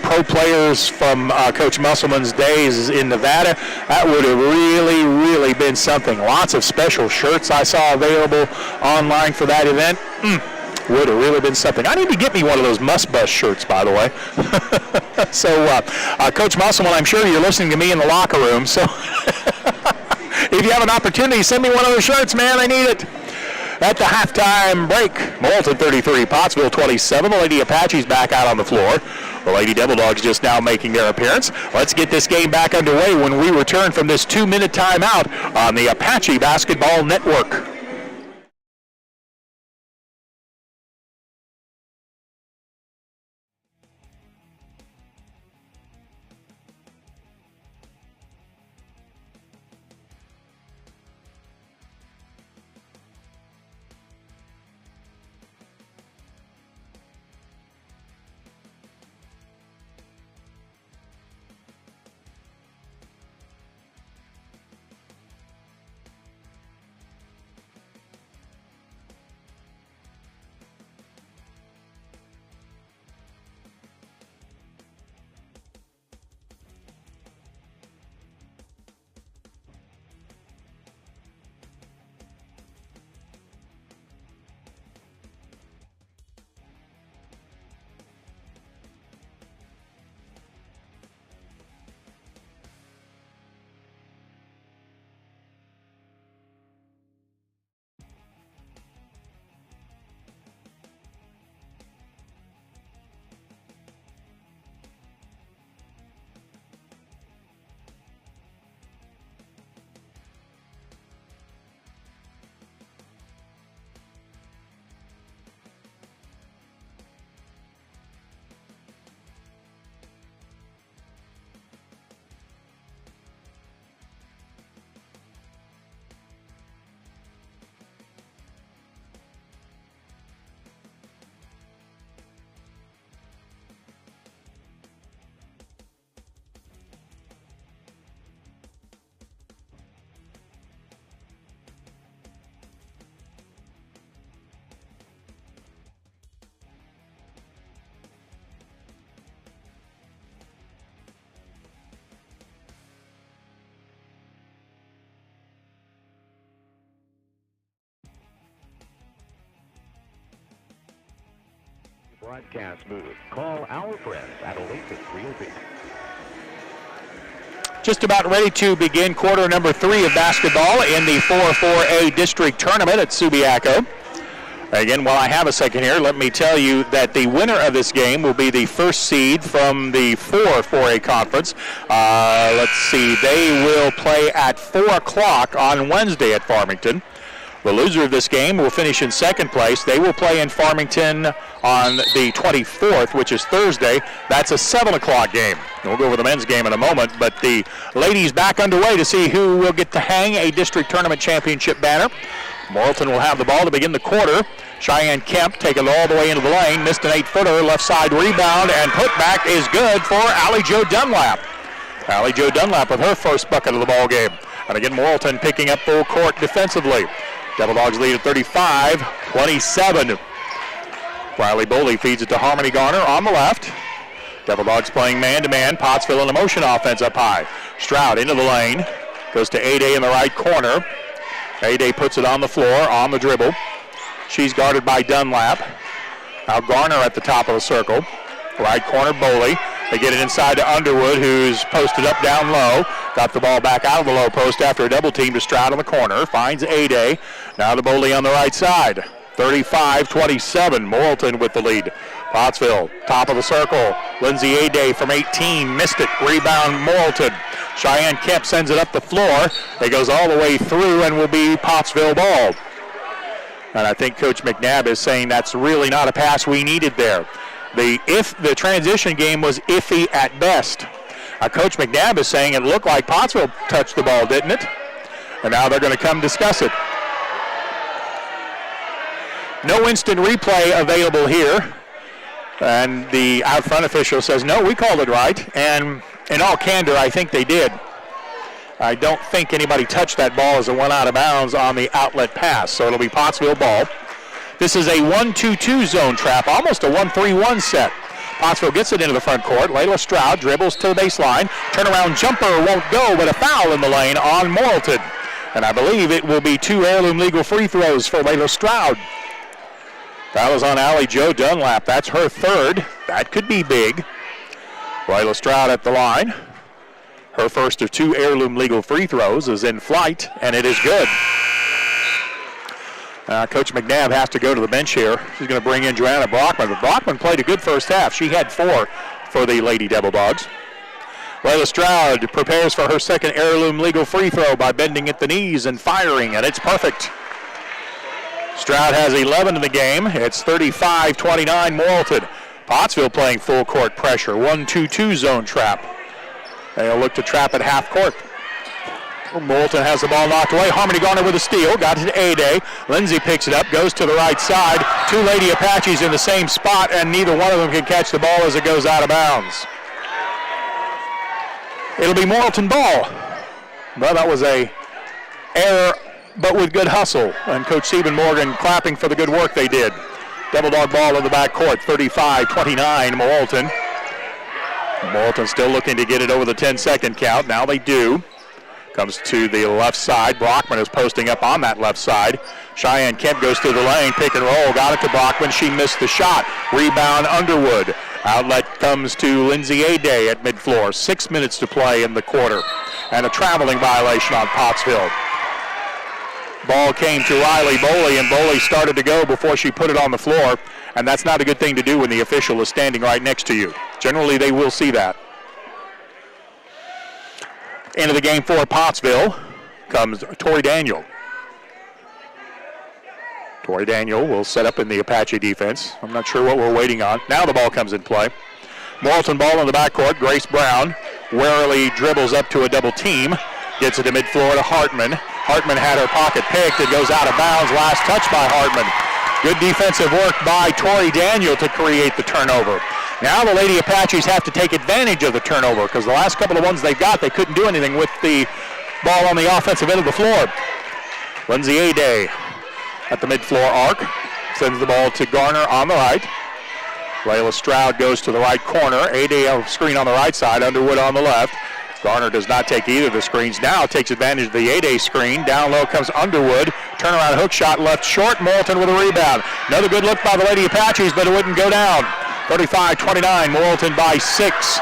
pro players from Coach Musselman's days in Nevada? That would have really, really been something. Lots of special shirts I saw available online for that event. Would have really been something. I need to get me one of those Must Bus shirts, by the way. So, Coach Musselman, I'm sure you're listening to me in the locker room. So, if you have an opportunity, send me one of those shirts, man. I need it. At the halftime break, Morrilton 33, Pottsville 27. The Lady Apaches back out on the floor. The Lady Devil Dogs just now making their appearance. Let's get this game back underway when we return from this 2-minute timeout on the Apache Basketball Network. Broadcast booth. Call our friends at Oasis Realty. Just about ready to begin quarter number 3 of basketball in the 4A-4 district tournament at Subiaco. Again, while I have a second here, let me tell you that the winner of this game will be the first seed from the 4A conference. Let's see, they will play at 4 o'clock on Wednesday at Farmington. The loser of this game will finish in second place. They will play in Farmington on the 24th, which is Thursday. That's a 7 o'clock game. We'll go over the men's game in a moment, but the ladies back underway to see who will get to hang a district tournament championship banner. Morrilton will have the ball to begin the quarter. Cheyenne Kemp taking it all the way into the lane, missed an 8-footer, left side rebound, and putback is good for Allie Jo Dunlap. Allie Jo Dunlap with her first bucket of the ball game. And again, Morrilton picking up full court defensively. Devil Dogs lead at 35-27. Riley Boley feeds it to Harmony Garner on the left. Devil Dogs playing man-to-man. Pottsville in a motion offense up high. Stroud into the lane. Goes to A-Day in the right corner. A-Day puts it on the floor, on the dribble. She's guarded by Dunlap. Now Garner at the top of the circle. Right corner, Boley. They get it inside to Underwood, who's posted up down low. Got the ball back out of the low post after a double team to Stroud on the corner. Finds A-Day. Now to Boley on the right side. 35-27. Morrilton with the lead. Pottsville, top of the circle. Lindsay A-Day from 18. Missed it. Rebound, Morrilton. Cheyenne Kemp sends it up the floor. It goes all the way through and will be Pottsville ball. And I think Coach McNabb is saying that's really not a pass we needed there. The transition game was iffy at best. Coach McNabb is saying it looked like Pottsville touched the ball, didn't it? And now they're going to come discuss it. No instant replay available here. And the out front official says, no, we called it right. And in all candor, I think they did. I don't think anybody touched that ball as it went out of bounds on the outlet pass. So it'll be Pottsville ball. This is a 1-2-2 zone trap, almost a 1-3-1 set. Pottsville gets it into the front court. Layla Stroud dribbles to the baseline. Turnaround jumper won't go, but a foul in the lane on Morrilton. And I believe it will be 2 heirloom legal free throws for Layla Stroud. Foul is on Allie Jo Dunlap. That's her third. That could be big. Layla Stroud at the line. Her first of 2 heirloom legal free throws is in flight, and it is good. Coach McNabb has to go to the bench here. She's going to bring in Joanna Brockman. But Brockman played a good first half. She had 4 for the Lady Devil Dogs. Layla Stroud prepares for her second heirloom legal free throw by bending at the knees and firing, and it's perfect. Stroud has 11 in the game. It's 35-29 Morrilton. Pottsville playing full court pressure. 1-2-2 zone trap. They'll look to trap at half court. Morrilton has the ball knocked away. Harmony Garner with a steal. Got it to A-Day. Lindsay picks it up, goes to the right side. 2 Lady Apaches in the same spot, and neither one of them can catch the ball as it goes out of bounds. It'll be Morrilton ball. Well, that was a error, but with good hustle. And Coach Stephen Morgan clapping for the good work they did. Devil Dog ball in the backcourt. 35-29 Morrilton. Morrilton still looking to get it over the 10-second count. Now they do. Comes to the left side. Brockman is posting up on that left side. Cheyenne Kemp goes to the lane. Pick and roll. Got it to Brockman. She missed the shot. Rebound Underwood. Outlet comes to Lindsay A-Day at midfloor. 6 minutes to play in the quarter. And a traveling violation on Pottsville. Ball came to Riley Boley, and Boley started to go before she put it on the floor. And that's not a good thing to do when the official is standing right next to you. Generally, they will see that. Into the game for Pottsville comes Tori Daniel. Tori Daniel will set up in the Apache defense. I'm not sure what we're waiting on. Now the ball comes in play. Morrilton ball in the backcourt. Grace Brown warily dribbles up to a double team. Gets it to midfloor to Hartman. Hartman had her pocket picked. It goes out of bounds. Last touch by Hartman. Good defensive work by Tori Daniel to create the turnover. Now the Lady Apaches have to take advantage of the turnover because the last couple of ones they got, they couldn't do anything with the ball on the offensive end of the floor. Lindsay A-Day at the mid-floor arc. Sends the ball to Garner on the right. Layla Stroud goes to the right corner. A-Day screen on the right side, Underwood on the left. Garner does not take either of the screens. Now takes advantage of the A-Day screen. Down low comes Underwood. Turnaround hook shot left short. Morrilton with a rebound. Another good look by the Lady Apaches, but it wouldn't go down. 35-29, Morrilton by 6.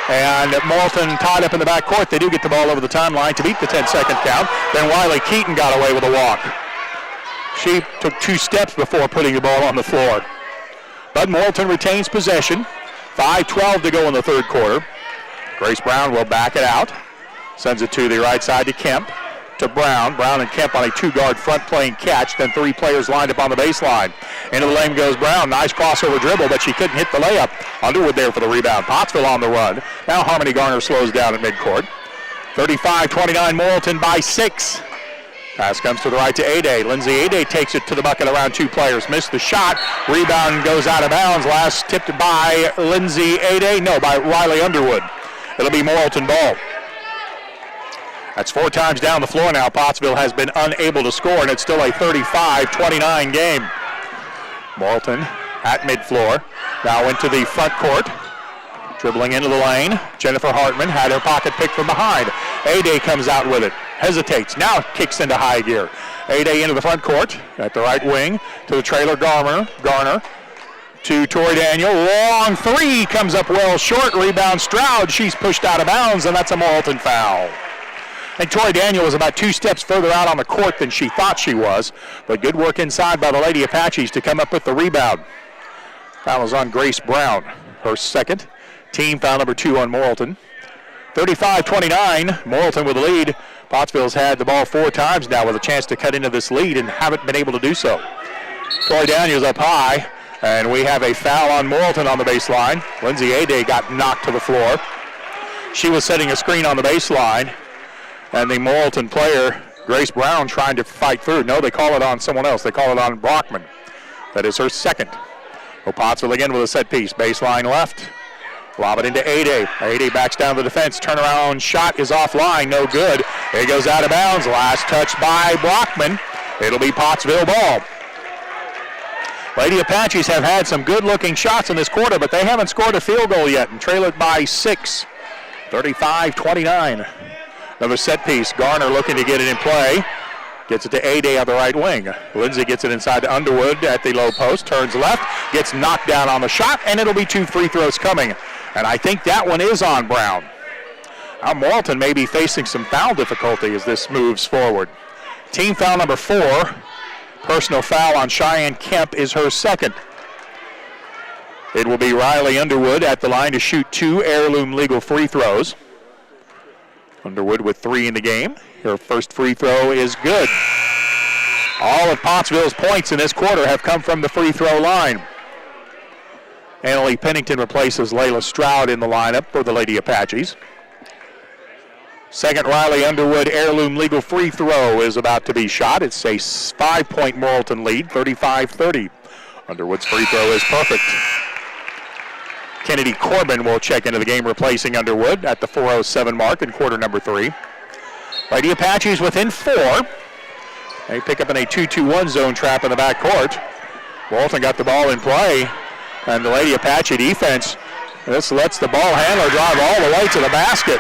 And Morrilton tied up in the backcourt. They do get the ball over the timeline to beat the 10-second count. Then Wiley Keaton got away with a walk. She took 2 steps before putting the ball on the floor. But Morrilton retains possession. 5:12 to go in the third quarter. Grace Brown will back it out. Sends it to the right side to Kemp. To Brown. Brown and Kemp on a 2-guard front playing catch. Then 3 players lined up on the baseline. Into the lane goes Brown. Nice crossover dribble, but she couldn't hit the layup. Underwood there for the rebound. Pottsville on the run. Now Harmony Garner slows down at midcourt. 35-29, Morrilton by 6. Pass comes to the right to Ade. Lindsay Ade takes it to the bucket around 2 players. Missed the shot. Rebound goes out of bounds. Last tipped by Lindsay Ade. No, by Riley Underwood. It'll be Morrilton ball. That's 4 times down the floor now. Pottsville has been unable to score, and it's still a 35-29 game. Morrilton at midfloor. Now into the front court. Dribbling into the lane. Jennifer Hartman had her pocket picked from behind. Ade comes out with it. Hesitates. Now kicks into high gear. Ade into the front court at the right wing to the trailer Garner. To Tori Daniel. Long 3 comes up well short. Rebound Stroud. She's pushed out of bounds, and that's a Morrilton foul. And Tori Daniel was about 2 steps further out on the court than she thought she was. But good work inside by the Lady Apaches to come up with the rebound. Foul is on Grace Brown. Her second. Team foul number 2 on Morrilton. 35-29, Morrilton with the lead. Pottsville's had the ball 4 times now with a chance to cut into this lead and haven't been able to do so. Tori Daniels up high, and we have a foul on Morrilton on the baseline. Lindsay Ade got knocked to the floor. She was setting a screen on the baseline, and the Morrilton player, Grace Brown, trying to fight through. No, they call it on someone else. They call it on Brockman. That is her second. Well, Pottsville again with a set piece. Baseline left. Lob it into Ade. Ade backs down the defense. Turnaround shot is offline. No good. It goes out of bounds. Last touch by Brockman. It'll be Pottsville ball. Lady Apaches have had some good-looking shots in this quarter, but they haven't scored a field goal yet and trail it by 6. 35-29. Another set piece. Garner looking to get it in play. Gets it to Ade on the right wing. Lindsay gets it inside to Underwood at the low post. Turns left. Gets knocked down on the shot, and it'll be 2 free throws coming. And I think that one is on Brown. Now Morrilton may be facing some foul difficulty as this moves forward. Team foul number 4. Personal foul on Cheyenne Kemp is her second. It will be Riley Underwood at the line to shoot 2 heirloom legal free throws. Underwood with 3 in the game. Her first free throw is good. All of Pottsville's points in this quarter have come from the free throw line. Annalie Pennington replaces Layla Stroud in the lineup for the Lady Apaches. Second Riley Underwood heirloom legal free throw is about to be shot. It's a 5-point Morrilton lead, 35-30. Underwood's free throw is perfect. Kennedy Corbin will check into the game, replacing Underwood at the 4:07 mark in quarter number 3. Lady Apaches within 4. They pick up in a 2-2-1 zone trap in the backcourt. Morrilton got the ball in play, and the Lady Apache defense, this lets the ball handler drive all the way to the basket.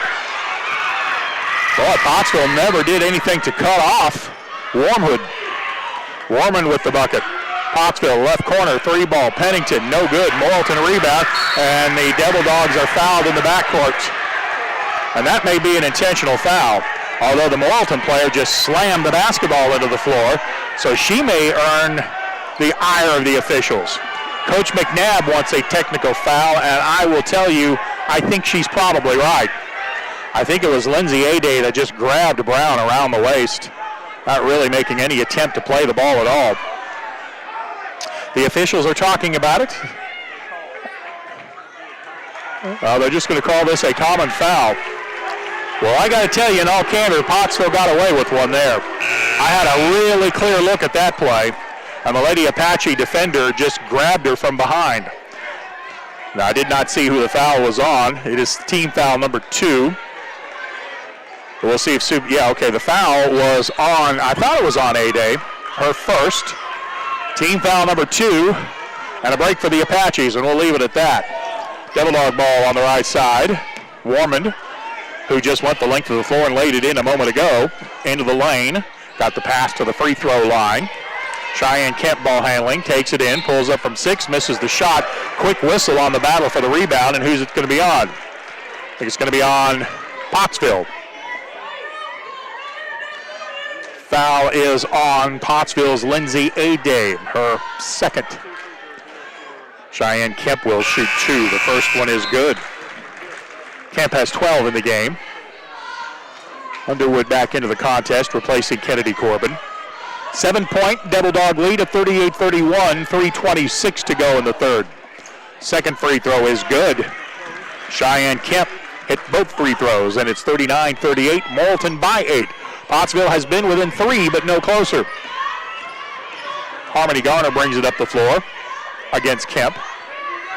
Boy, Pottsville never did anything to cut off Warman with the bucket. Pottsville left corner, 3-ball, Pennington, no good. Morrilton rebound, and the Devil Dogs are fouled in the backcourt. And that may be an intentional foul, although the Morrilton player just slammed the basketball into the floor, so she may earn the ire of the officials. Coach McNabb wants a technical foul, and I will tell you, I think she's probably right. I think it was Lindsay Ade that just grabbed Brown around the waist, not really making any attempt to play the ball at all. The officials are talking about it. They're just going to call this a common foul. Well, I got to tell you, in all candor, Pottsville got away with one there. I had a really clear look at that play, and the Lady Apache defender just grabbed her from behind. Now, I did not see who the foul was on. It is team foul number 2. We'll see if the foul was on, I thought it was on Ade, her first. Team foul number 2, and a break for the Apaches, and we'll leave it at that. Devil Dog ball on the right side. Warman, who just went the length of the floor and laid it in a moment ago, into the lane. Got the pass to the free throw line. Cheyenne Kemp ball handling, takes it in, pulls up from 6, misses the shot. Quick whistle on the battle for the rebound, and who's it going to be on? I think it's going to be on Pottsville. Foul is on Pottsville's Lindsay Aday, her second. Cheyenne Kemp will shoot 2. The first one is good. Kemp has 12 in the game. Underwood back into the contest, replacing Kennedy Corbin. 7-point Devil Dog lead of 38-31, 3:26 to go in the third. Second free throw is good. Cheyenne Kemp hit both free throws, and it's 39-38, Morrilton by 8. Pottsville has been within 3, but no closer. Harmony Garner brings it up the floor against Kemp.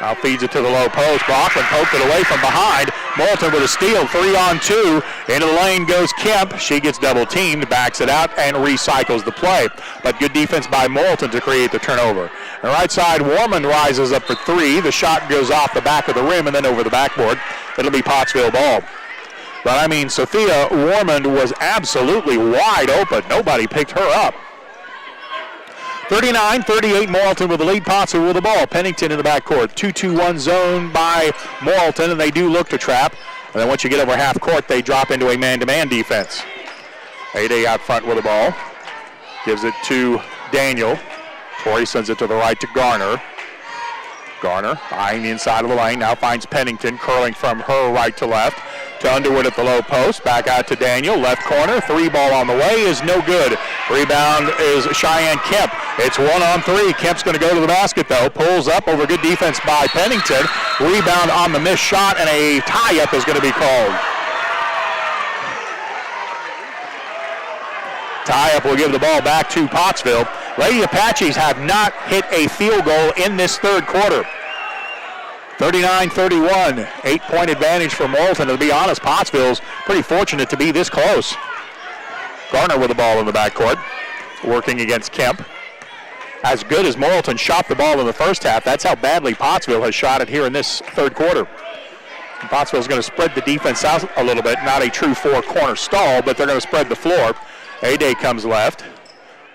Now feeds it to the low post. Brockman poked it away from behind. Morrilton with a steal, 3-on-2. Into the lane goes Kemp. She gets double teamed, backs it out, and recycles the play. But good defense by Morrilton to create the turnover. On the right side, Warman rises up for 3. The shot goes off the back of the rim and then over the backboard. It'll be Pottsville ball. But I mean, Sophia Warman was absolutely wide open. Nobody picked her up. 39-38, Morrilton with the lead. Pottsville with the ball. Pennington in the backcourt. 2-2-1 zone by Morrilton, and they do look to trap. And then once you get over half court, they drop into a man-to-man defense. Aday out front with the ball. Gives it to Daniel. Torrey sends it to the right to Garner. Garner eyeing the inside of the lane. Now finds Pennington, curling from her right to left. To Underwood at the low post. Back out to Daniel. Left corner. 3 ball on the way is no good. Rebound is Cheyenne Kemp. It's 1-on-3. Kemp's going to go to the basket, though. Pulls up over good defense by Pennington. Rebound on the missed shot, and a tie-up is going to be called. Tie-up will give the ball back to Pottsville. Lady Apaches have not hit a field goal in this third quarter. 39-31, 8-point advantage for Morrilton. To be honest, Pottsville's pretty fortunate to be this close. Garner with the ball in the backcourt, working against Kemp. As good as Morrilton shot the ball in the first half, that's how badly Pottsville has shot it here in this third quarter. And Pottsville's going to spread the defense out a little bit. Not a true 4-corner stall, but they're going to spread the floor. Aday comes left,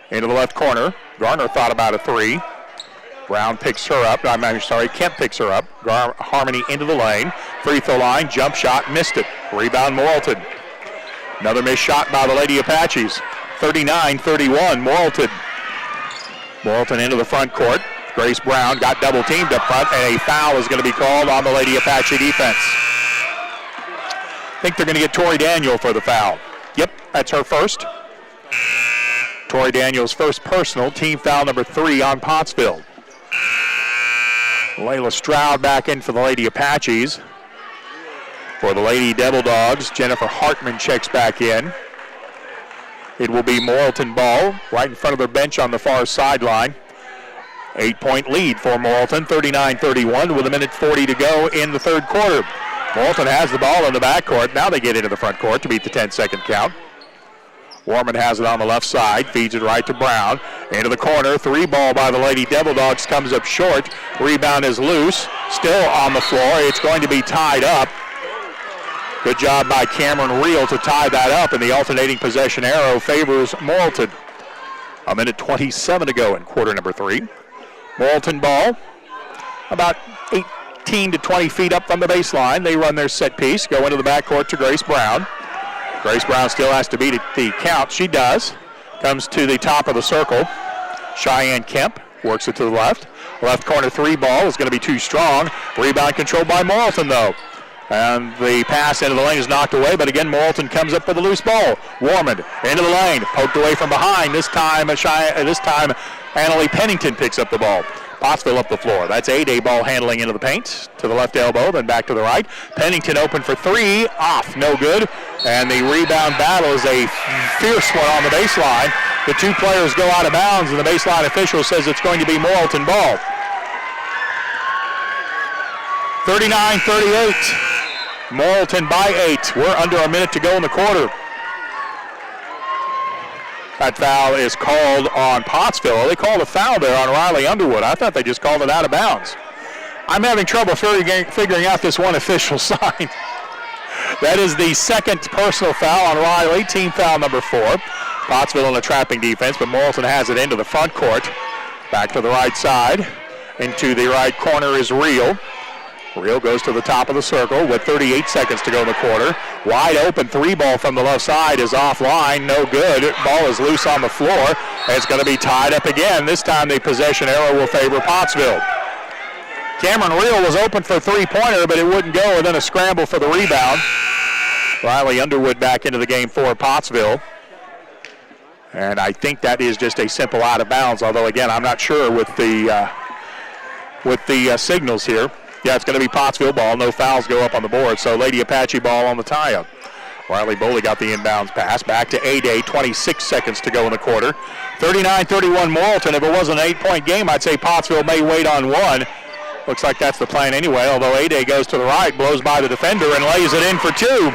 into the left corner. Garner thought about a 3. Brown picks her up. Kemp picks her up. Harmony into the lane. Free throw line, jump shot, missed it. Rebound Morrilton. Another missed shot by the Lady Apaches. 39-31, Morrilton. Morrilton into the front court. Grace Brown got double teamed up front, and a foul is going to be called on the Lady Apache defense. I think they're going to get Tori Daniel for the foul. Yep, that's her first. Tori Daniel's first personal, team foul number 3 on Pottsville. Layla Stroud back in for the Lady Apaches. For the Lady Devil Dogs, Jennifer Hartman checks back in. It will be Morrilton ball right in front of their bench on the far sideline. 8-point lead for Morrilton, 39-31 with 1:40 to go in the third quarter. Morrilton has the ball in the backcourt. Now they get into the front court to beat the 10-second count. Warman has it on the left side, feeds it right to Brown. Into the corner, 3 ball by the Lady Devil Dogs comes up short. Rebound is loose, still on the floor. It's going to be tied up. Good job by Cameron Reel to tie that up, and the alternating possession arrow favors Morrilton. 1:27 to go in quarter number 3. Morrilton ball, about 18 to 20 feet up from the baseline. They run their set piece, go into the backcourt to Grace Brown. Grace Brown still has to beat the count. She does. Comes to the top of the circle. Cheyenne Kemp works it to the left. Left corner 3 ball is going to be too strong. Rebound controlled by Morrilton, though. And the pass into the lane is knocked away, but again, Morrilton comes up with a loose ball. Warman into the lane, poked away from behind. This time, Annalie Pennington picks up the ball. Pottsville up the floor. That's Aday ball handling into the paint. To the left elbow, then back to the right. Pennington open for 3. Off, no good. And the rebound battle is a fierce one on the baseline. The 2 players go out of bounds, and the baseline official says it's going to be Morrilton ball. 39-38. Morrilton by 8. We're under a minute to go in the quarter. That foul is called on Pottsville. They called a foul there on Riley Underwood. I thought they just called it out of bounds. I'm having trouble figuring out this one official sign. That is the second personal foul on Riley, team foul number 4. Pottsville in a trapping defense, but Morrilton has it into the front court. Back to the right side. Into the right corner is Reel. Reel goes to the top of the circle with 38 seconds to go in the quarter. Wide open 3-ball from the left side is offline, no good. Ball is loose on the floor, and it's going to be tied up again. This time the possession arrow will favor Pottsville. Cameron Reel was open for a three-pointer, but it wouldn't go, and then a scramble for the rebound. Riley Underwood back into the game for Pottsville. And I think that is just a simple out of bounds, although, again, I'm not sure with the signals here. Yeah, it's going to be Pottsville ball. No fouls go up on the board, so Lady Apache ball on the tie-up. Riley Boley got the inbounds pass. Back to A-Day, 26 seconds to go in the quarter. 39-31 Morrilton. If it was an 8-point game, I'd say Pottsville may wait on one. Looks like that's the plan anyway, although A-Day goes to the right, blows by the defender, and lays it in for two.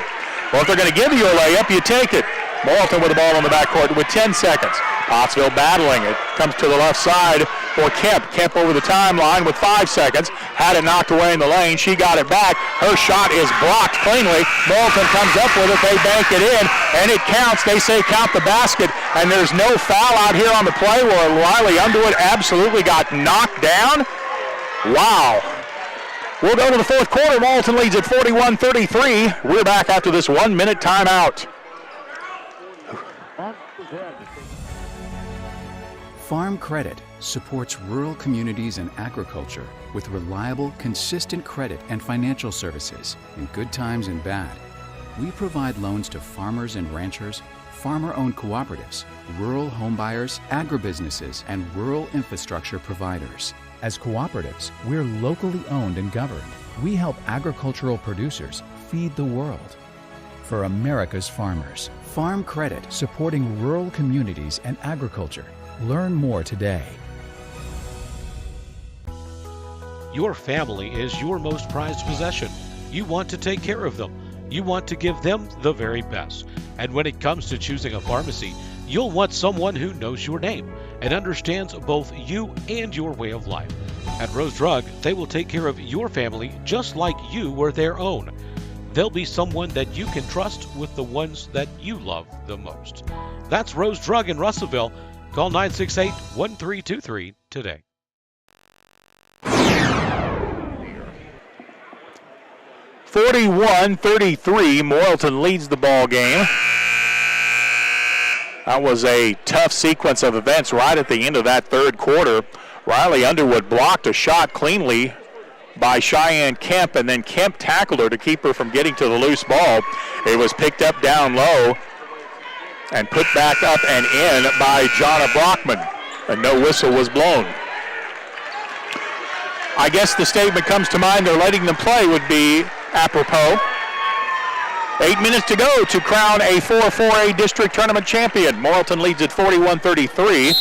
Well, if they're going to give you a layup, you take it. Morrilton with the ball in the backcourt with 10 seconds. Pottsville battling it. Comes to the left side for Kemp. Kemp over the timeline with 5 seconds. Had it knocked away in the lane. She got it back. Her shot is blocked cleanly. Morrilton comes up with it. They bank it in, and it counts. They say count the basket, and there's no foul out here on the play where Riley Underwood absolutely got knocked down. Wow. We'll go to the fourth quarter. Morrilton leads at 41-33. We're back after this 1-minute timeout. Farm Credit supports rural communities and agriculture with reliable, consistent credit and financial services in good times and bad. We provide loans to farmers and ranchers, farmer-owned cooperatives, rural homebuyers, agribusinesses, and rural infrastructure providers. As cooperatives, we're locally owned and governed. We help agricultural producers feed the world. For America's farmers, Farm Credit, supporting rural communities and agriculture. Learn more today. Your family is your most prized possession. You want to take care of them. You want to give them the very best. And when it comes to choosing a pharmacy, you'll want someone who knows your name and understands both you and your way of life. At Rose Drug, they will take care of your family just like you were their own. They'll be someone that you can trust with the ones that you love the most. That's Rose Drug in Russellville. Call 968-1323 today. 41-33, Morrilton leads the ball game. That was a tough sequence of events right at the end of that third quarter. Riley Underwood blocked a shot cleanly by Cheyenne Kemp, and then Kemp tackled her to keep her from getting to the loose ball. It was picked up down low and put back up and in by Jonna Brockman, and no whistle was blown. I guess the statement comes to mind, they're letting them play would be apropos. 8 minutes to go to crown a 4A district tournament champion. Morrilton leads at 41-33.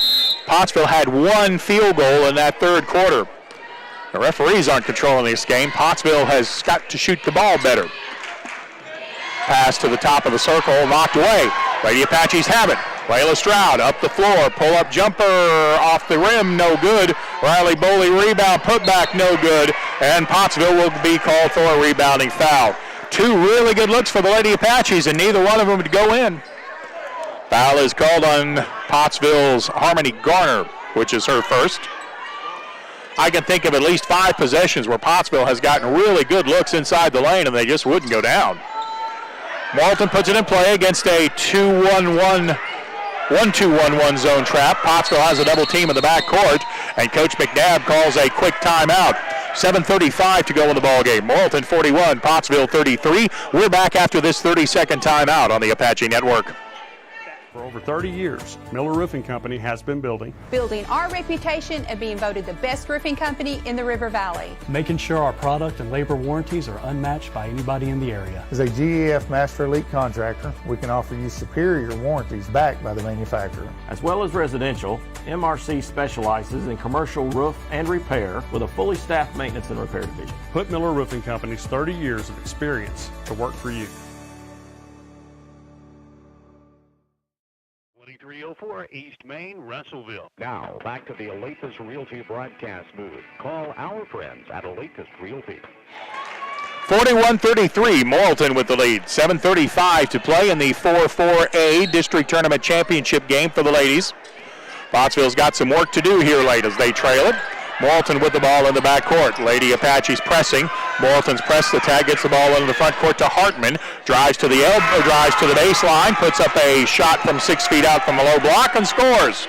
Pottsville had one field goal in that third quarter. The referees aren't controlling this game. Pottsville has got to shoot the ball better. Pass to the top of the circle, knocked away. Lady Apaches have it. Layla Stroud up the floor, pull-up jumper off the rim, no good. Riley Boley rebound, put back, no good. And Pottsville will be called for a rebounding foul. Two really good looks for the Lady Apaches, and neither one of them would go in. Foul is called on Pottsville's Harmony Garner, which is her first. I can think of at least 5 possessions where Pottsville has gotten really good looks inside the lane, and they just wouldn't go down. Morrilton puts it in play against a 1-2-1-1 zone trap. Pottsville has a double team in the backcourt, and Coach McNabb calls a quick timeout. 7:35 to go in the ballgame. Morrilton 41, Pottsville 33. We're back after this 30-second timeout on the Apache Network. For over 30 years, Miller Roofing Company has been building our reputation of being voted the best roofing company in the River Valley. Making sure our product and labor warranties are unmatched by anybody in the area. As a GEF Master Elite contractor, we can offer you superior warranties backed by the manufacturer. As well as residential, MRC specializes in commercial roof and repair with a fully staffed maintenance and repair division. Put Miller Roofing Company's 30 years of experience to work for you. 2304 East Main, Russellville. Now, back to the Olathe Realty broadcast booth. Call our friends at Olathe Realty. 41-33, Morrilton with the lead. 7:35 to play in the 4A District Tournament Championship game for the ladies. Pottsville's got some work to do here late as they trail it. Morrilton with the ball in the backcourt. Lady Apaches pressing. Morrilton's pressed the tag, gets the ball into the front court to Hartman. Drives to the elbow, drives to the baseline, puts up a shot from 6 feet out from the low block and scores.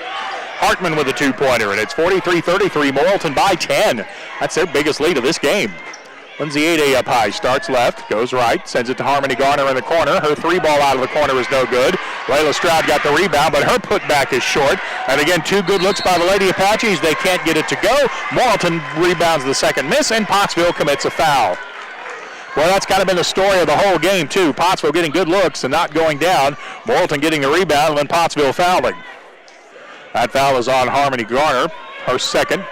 Hartman with a two-pointer, and it's 43-33, Morrilton by 10. That's their biggest lead of this game. Lindsay Ade up high, starts left, goes right, sends it to Harmony Garner in the corner. Her three ball out of the corner is no good. Layla Stroud got the rebound, but her putback is short. And again, two good looks by the Lady Apaches. They can't get it to go. Morrilton rebounds the second miss, and Pottsville commits a foul. Well, that's kind of been the story of the whole game, too. Pottsville getting good looks and not going down. Morrilton getting the rebound, and then Pottsville fouling. That foul is on Harmony Garner, her second.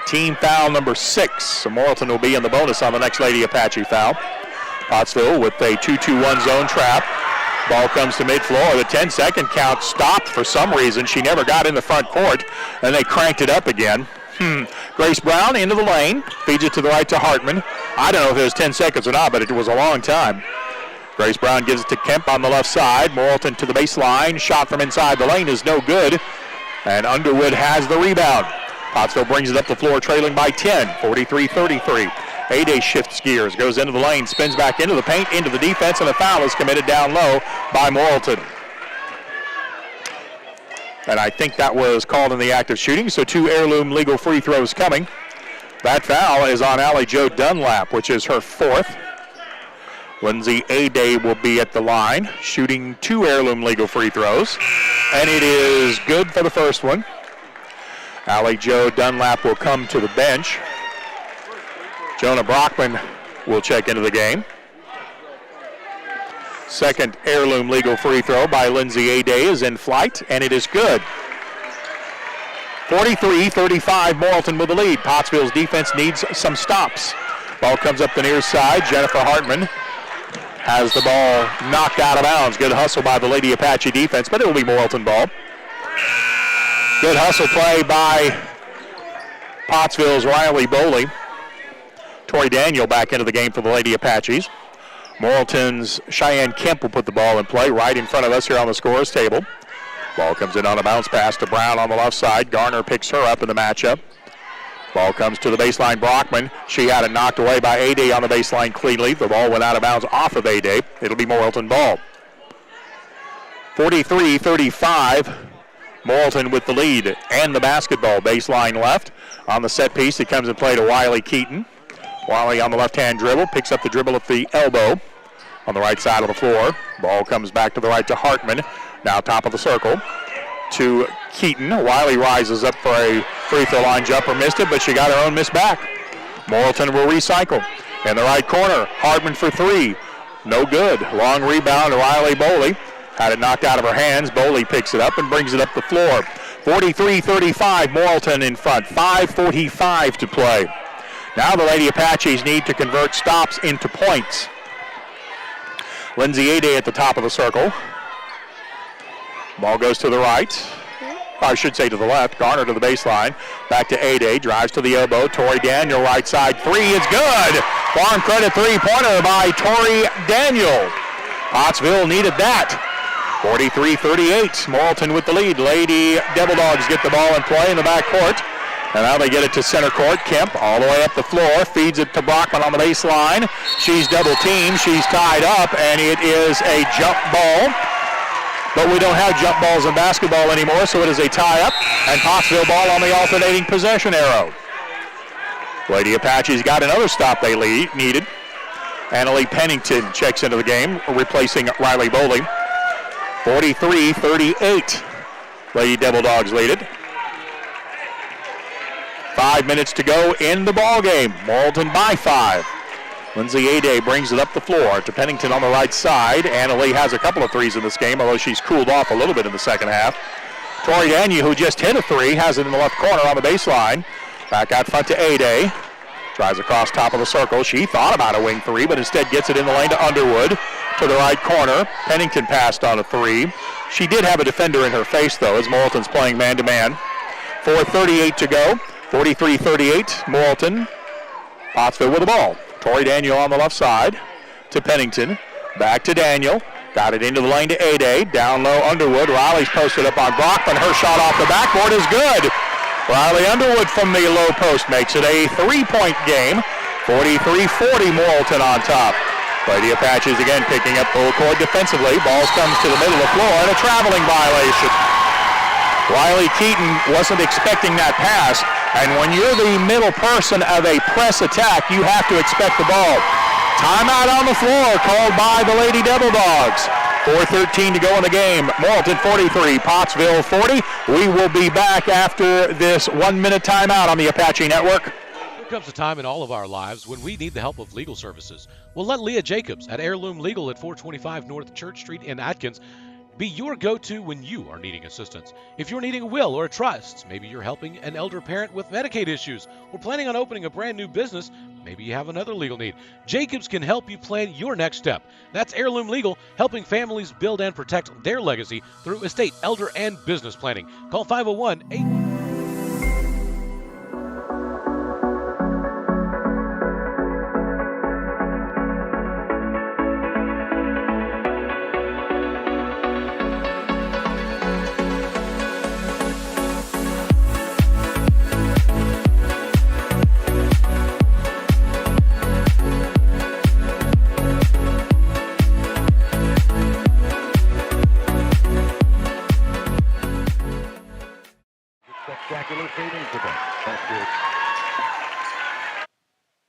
Team foul number 6. So Morrilton will be in the bonus on the next Lady Apache foul. Pottsville with a 2-2-1 zone trap. Ball comes to midfloor. The 10-second count stopped for some reason. She never got in the front court, and they cranked it up again. Grace Brown into the lane. Feeds it to the right to Hartman. I don't know if it was 10 seconds or not, but it was a long time. Grace Brown gives it to Kemp on the left side. Morrilton to the baseline. Shot from inside the lane is no good. And Underwood has the rebound. Pottsville brings it up the floor, trailing by 10, 43-33. Ade shifts gears, goes into the lane, spins back into the paint, into the defense, and a foul is committed down low by Morrilton. And I think that was called in the act of shooting, so 2 heirloom legal free throws coming. That foul is on Allie Jo Dunlap, which is her 4th. Lindsay Ade will be at the line, shooting 2 heirloom legal free throws, and it is good for the first one. Allie Jo Dunlap will come to the bench. Jonah Brockman will check into the game. Second heirloom legal free throw by Lindsay Ade is in flight, and it is good. 43-35, Morrilton with the lead. Pottsville's defense needs some stops. Ball comes up the near side. Jennifer Hartman has the ball knocked out of bounds. Good hustle by the Lady Apache defense, but it will be Morrilton ball. Good hustle play by Pottsville's Riley Boley. Tori Daniel back into the game for the Lady Apaches. Morrilton's Cheyenne Kemp will put the ball in play right in front of us here on the scorer's table. Ball comes in on a bounce pass to Brown on the left side. Garner picks her up in the matchup. Ball comes to the baseline, Brockman. She had it knocked away by Ade on the baseline cleanly. The ball went out of bounds off of Ade. It'll be Morrilton ball. 43-35. Morrilton with the lead and the basketball. Baseline left. On the set piece, it comes in play to Wiley Keaton. Wiley on the left-hand dribble, picks up the dribble at the elbow on the right side of the floor. Ball comes back to the right to Hartman. Now top of the circle to Keaton. Wiley rises up for a free throw line jumper. Missed it, but she got her own miss back. Morrilton will recycle. In the right corner, Hartman for 3. No good. Long rebound to Riley Boley. Had it knocked out of her hands. Boley picks it up and brings it up the floor. 43-35, Morrilton in front. 5:45 to play. Now the Lady Apaches need to convert stops into points. Lindsay Ade at the top of the circle. Ball goes to the right. I should say to the left. Garner to the baseline. Back to Ade. Drives to the elbow. Tori Daniel right side. 3 is good. Farm credit three-pointer by Tori Daniel. Pottsville needed that. 43-38. Morrilton with the lead. Lady Devil Dogs get the ball in play in the back court. And now they get it to center court. Kemp all the way up the floor. Feeds it to Brockman on the baseline. She's double teamed. She's tied up, and it is a jump ball. But we don't have jump balls in basketball anymore, so it is a tie-up. And Pottsville ball on the alternating possession arrow. Lady Apaches got another stop they needed. Annalie Pennington checks into the game, replacing Riley Boley. 43-38. Lady Devil Dogs lead it. 5 minutes to go in the ball game. Morrilton by 5. Lindsay Ade brings it up the floor to Pennington on the right side. Annalie has a couple of threes in this game, although she's cooled off a little bit in the second half. Tori Daniel, who just hit a 3, has it in the left corner on the baseline. Back out front to Ade. Tries across top of the circle. She thought about a wing 3, but instead gets it in the lane to Underwood. To the right corner. Pennington passed on a 3. She did have a defender in her face, though, as Morrilton's playing man-to-man. 4:38 to go. 43-38, Morrilton. Pottsville with the ball. Tori Daniel on the left side to Pennington. Back to Daniel. Got it into the lane to Ade. Down low, Underwood. Riley's posted up on Brockman. Her shot off the backboard is good. Riley Underwood from the low post makes it a 3-point game. 43-40, Morrilton on top. Lady Apaches again picking up full court defensively. Balls comes to the middle of the floor and a traveling violation. Wiley Keaton wasn't expecting that pass, and when you're the middle person of a press attack, you have to expect the ball. Timeout on the floor called by the Lady Devil Dogs. 4:13 to go in the game. Morrilton 43, Pottsville 40. We will be back after this 1-minute timeout on the Apache Network. There comes a time in all of our lives when we need the help of legal services. Well, let Leah Jacobs at Heirloom Legal at 425 North Church Street in Atkins be your go-to when you are needing assistance. If you're needing a will or a trust, maybe you're helping an elder parent with Medicaid issues, or planning on opening a brand new business, maybe you have another legal need. Jacobs can help you plan your next step. That's Heirloom Legal, helping families build and protect their legacy through estate, elder, and business planning. Call 501-8...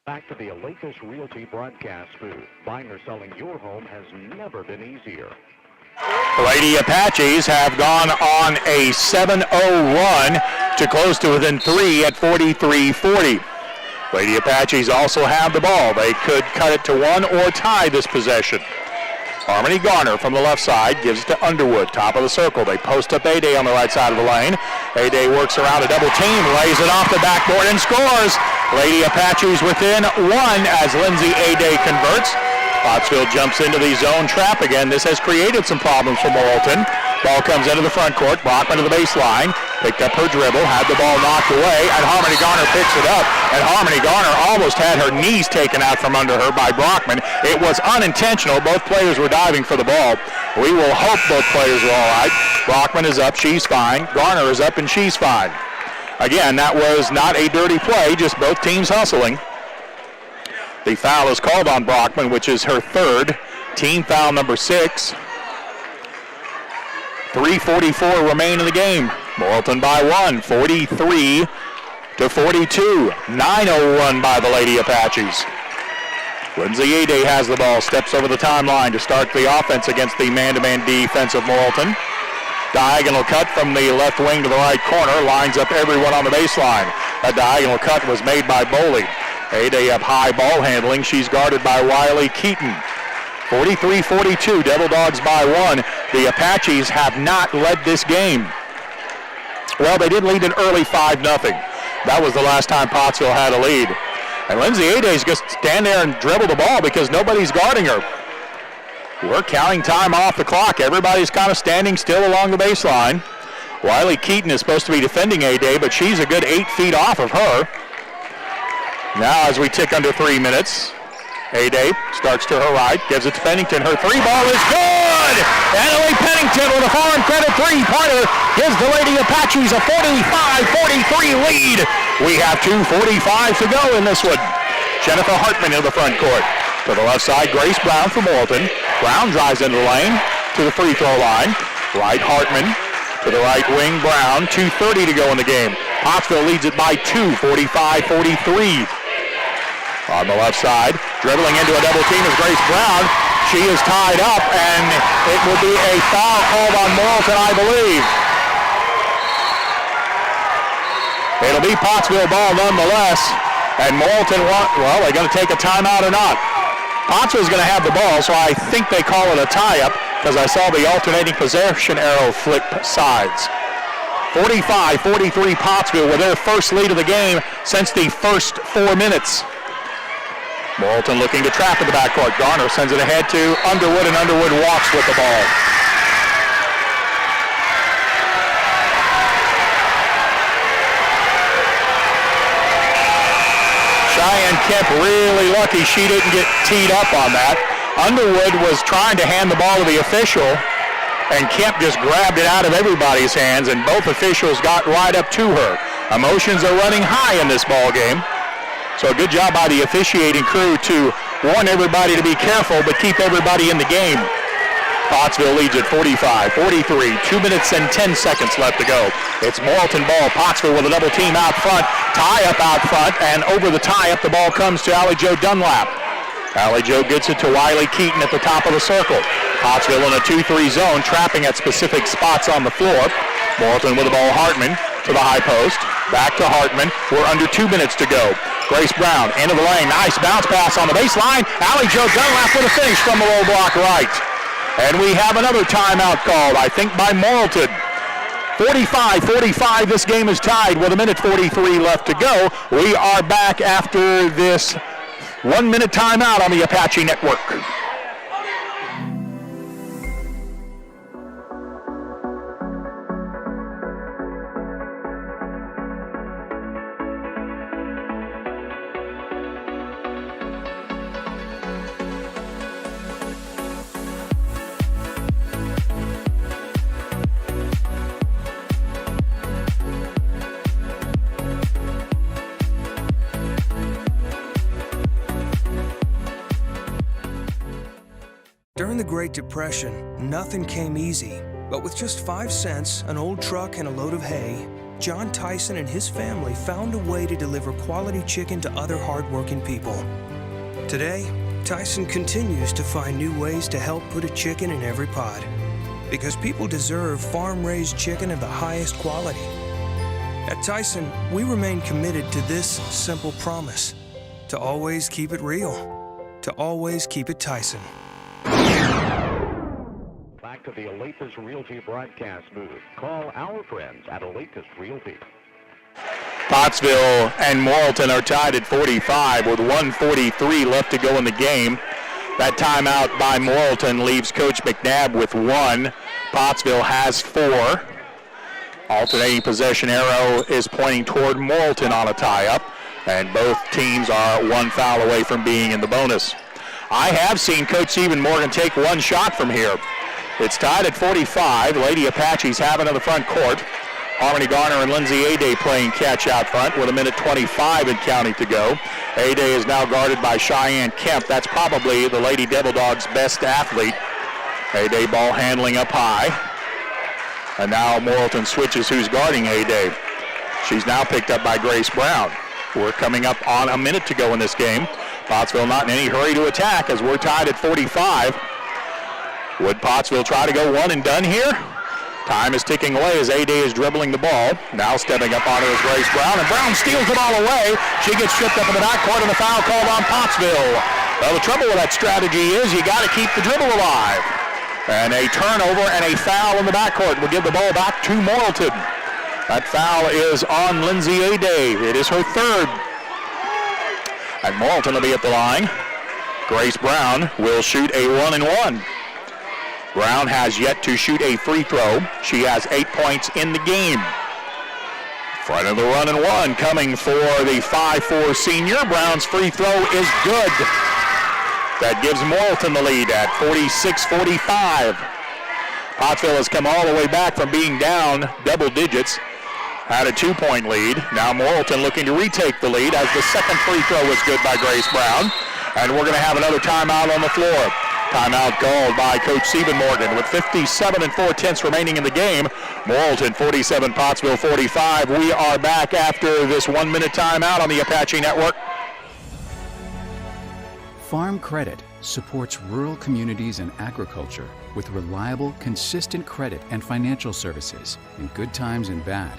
Back to the Olympus Realty broadcast booth. Buying or selling your home has never been easier. The Lady Apaches have gone on a 7-0 run to close to within 3 at 43-40. Lady Apaches also have the ball. They could cut it to 1 or tie this possession. Harmony Garner from the left side gives it to Underwood, top of the circle. They post up A-Day on the right side of the lane. A-Day works around a double team, lays it off the backboard and scores. Lady Apaches within 1 as Lindsay A-Day converts. Pottsville jumps into the zone trap again. This has created some problems for Morrilton. Ball comes into the front court. Brockman to the baseline. Picked up her dribble, had the ball knocked away, and Harmony Garner picks it up. And Harmony Garner almost had her knees taken out from under her by Brockman. It was unintentional. Both players were diving for the ball. We will hope both players are all right. Brockman is up, she's fine. Garner is up, and she's fine. Again, that was not a dirty play, just both teams hustling. The foul is called on Brockman, which is her third. Team foul number 6. 3:44 remain in the game. Morrilton by 1, 43-42. 9-0 run by the Lady Apaches. Lindsay A-Day has the ball, steps over the timeline to start the offense against the man-to-man defense of Morrilton. Diagonal cut from the left wing to the right corner, lines up everyone on the baseline. That diagonal cut was made by Boley. A-Day up high, ball handling. She's guarded by Wiley Keaton. 43-42, Devil Dogs by 1. The Apaches have not led this game. Well, they did lead an early 5-0. That was the last time Pottsville had a lead. And Lindsay A-Day's just stand there and dribble the ball because nobody's guarding her. We're counting time off the clock. Everybody's kind of standing still along the baseline. Wiley Keaton is supposed to be defending A-Day, but she's a good 8 feet off of her. Now as we tick under 3 minutes, A-Day starts to her right, gives it to Pennington. Her 3-ball is good! Annalie Pennington with a farm credit 3-pointer gives the Lady Apaches a 45-43 lead. We have 2:45 to go in this one. Jennifer Hartman in the front court. To the left side, Grace Brown from Morrilton. Brown drives into the lane to the free throw line. Right Hartman to the right wing, Brown. 2:30 to go in the game. Pottsville leads it by 2, 45-43. On the left side, dribbling into a double team is Grace Brown. She is tied up, and it will be a foul called on Morrilton, I believe. It'll be Pottsville ball nonetheless, and Morrilton, well, they're going to take a timeout or not. Pottsville's going to have the ball, so I think they call it a tie-up because I saw the alternating possession arrow flip sides. 45-43 Pottsville with their first lead of the game since the first 4 minutes. Morrilton looking to trap in the backcourt. Garner sends it ahead to Underwood, and Underwood walks with the ball. Cheyenne Kemp really lucky she didn't get teed up on that. Underwood was trying to hand the ball to the official, and Kemp just grabbed it out of everybody's hands, and both officials got right up to her. Emotions are running high in this ball game. So a good job by the officiating crew to warn everybody to be careful, but keep everybody in the game. Pottsville leads at 45-43, 2 minutes and 10 seconds left to go. It's Morrilton ball. Pottsville with a double team out front, tie-up out front, and over the tie-up, the ball comes to Allie Jo Dunlap. Allie Jo gets it to Wiley Keaton at the top of the circle. Pottsville in a 2-3 zone, trapping at specific spots on the floor. Morrilton with the ball. Hartman to the high post. Back to Hartman. We're under 2 minutes to go. Grace Brown into the lane. Nice bounce pass on the baseline. Allie Jo Dunlap with a finish from the low block right. And we have another timeout called, I think, by Morrilton. 45-45, this game is tied with 1:43 left to go. We are back after this 1 minute timeout on the Apache Network. During the Great Depression, nothing came easy. But with just 5 cents, an old truck, and a load of hay, John Tyson and his family found a way to deliver quality chicken to other hardworking people. Today, Tyson continues to find new ways to help put a chicken in every pot. Because people deserve farm-raised chicken of the highest quality. At Tyson, we remain committed to this simple promise: to always keep it real, to always keep it Tyson. Back to the Olathe Realty broadcast booth. Call our friends at Olathe Realty. Pottsville and Morrilton are tied at 45 with 1:43 left to go in the game. That timeout by Morrilton leaves Coach McNabb with 1. Pottsville has 4. Alternating possession arrow is pointing toward Morrilton on a tie-up, and both teams are 1 foul away from being in the bonus. I have seen Coach Stephen Morgan take 1 shot from here. It's tied at 45. Lady Apaches have it on the front court. Harmony Garner and Lindsay Aday playing catch out front with 1:25 and counting to go. Aday is now guarded by Cheyenne Kemp. That's probably the Lady Devil Dogs' best athlete. Aday ball handling up high. And now Morrilton switches who's guarding Aday. She's now picked up by Grace Brown. We're coming up on 1 minute to go in this game. Pottsville not in any hurry to attack as we're tied at 45. Would Pottsville try to go one and done here? Time is ticking away as Aday is dribbling the ball. Now stepping up on her is Grace Brown, and Brown steals the ball away. She gets stripped up in the backcourt, and a foul called on Pottsville. Well, the trouble with that strategy is you got to keep the dribble alive. And a turnover and a foul in the backcourt will give the ball back to Morrilton. That foul is on Lindsay Aday. It is her 3rd. And Morrilton will be at the line. Grace Brown will shoot a 1-and-1. Brown has yet to shoot a free throw. She has 8 points in the game. Front of the 1-and-1 coming for the 5'4" senior. Brown's free throw is good. That gives Morrilton the lead at 46-45. Pottsville has come all the way back from being down double digits. Had a 2-point lead. Now Morrilton looking to retake the lead as the second free throw is good by Grace Brown. And we're going to have another timeout on the floor. Timeout called by Coach Stephen Morgan with 57 4/10 remaining in the game. Morrilton 47, Pottsville 45. We are back after this 1 minute timeout on the Apache Network. Farm Credit supports rural communities and agriculture with reliable, consistent credit and financial services in good times and bad.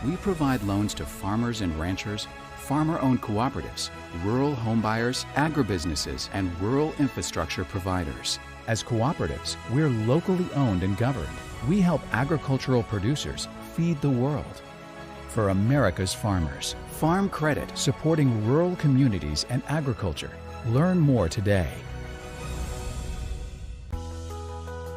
We provide loans to farmers and ranchers, farmer-owned cooperatives, rural homebuyers, agribusinesses, and rural infrastructure providers. As cooperatives, we're locally owned and governed. We help agricultural producers feed the world. For America's farmers, Farm Credit supporting rural communities and agriculture. Learn more today.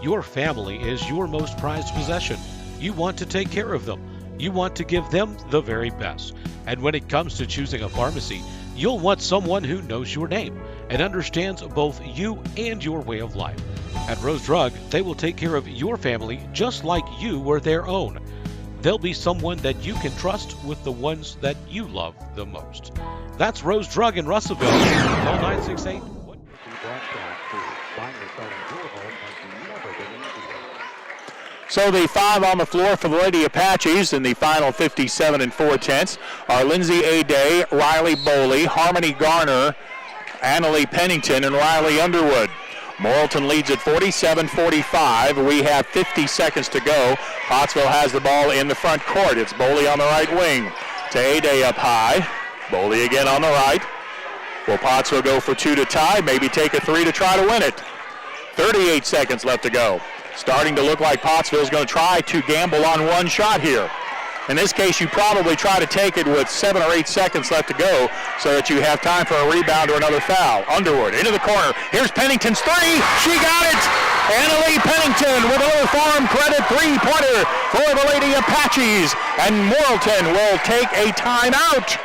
Your family is your most prized possession. You want to take care of them. You want to give them the very best. And when it comes to choosing a pharmacy, you'll want someone who knows your name and understands both you and your way of life. At Rose Drug, they will take care of your family just like you were their own. they'll be someone that you can trust with the ones that you love the most. That's Rose Drug in Russellville. Call 968. So the 5 on the floor for the Lady Apaches in the final 57 4/10 are Lindsay A. Day, Riley Boley, Harmony Garner, Annalie Pennington, and Riley Underwood. Morrilton leads at 47-45. We have 50 seconds to go. Pottsville has the ball in the front court. It's Boley on the right wing to A. Day up high. Boley again on the right. Will Pottsville go for 2 to tie, maybe take a 3 to try to win it? 38 seconds left to go. Starting to look like Pottsville's going to try to gamble on one shot here. In this case, you probably try to take it with 7 or 8 seconds left to go so that you have time for a rebound or another foul. Underwood into the corner. Here's Pennington's 3. She got it! Annalie Pennington with another Farm Credit three-pointer for the Lady Apaches. And Morrilton will take a timeout.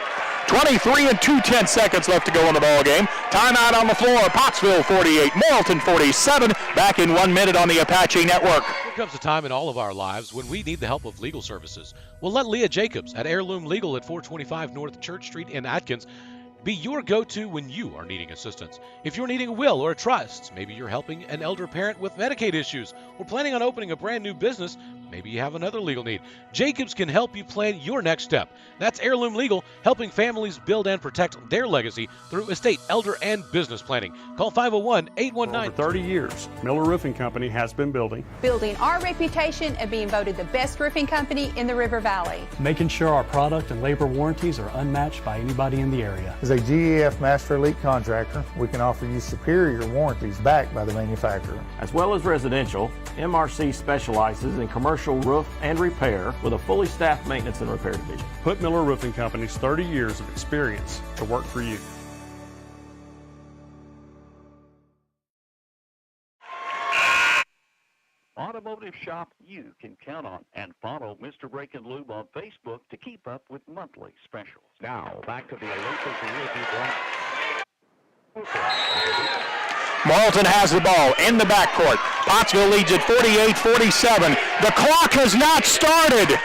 23 and 2/10 seconds left to go in the ball game. Timeout on the floor. Pottsville 48, Morrilton 47. Back in 1 minute on the Apache Network. There comes a time in all of our lives when we need the help of legal services. Well, let Leah Jacobs at Heirloom Legal at 425 North Church Street in Atkins be your go-to when you are needing assistance. If you're needing a will or a trust, maybe you're helping an elder parent with Medicaid issues, or planning on opening a brand new business, maybe you have another legal need. Jacobs can help you plan your next step. That's Heirloom Legal, helping families build and protect their legacy through estate, elder, and business planning. Call 501-819. For 30 years, Miller Roofing Company has been building our reputation of being voted the best roofing company in the River Valley. Making sure our product and labor warranties are unmatched by anybody in the area. As a GEF Master Elite contractor, we can offer you superior warranties backed by the manufacturer. As well as residential, MRC specializes in commercial roof and repair with a fully staffed maintenance and repair division. Put Miller Roofing Company's 30 years of experience to work for you. Automotive shop you can count on, and follow Mr. Brake and Lube on Facebook to keep up with monthly specials. Now, back to the Olympus Realty Morrilton has the ball in the backcourt. Pottsville leads at 48-47. The clock has not started.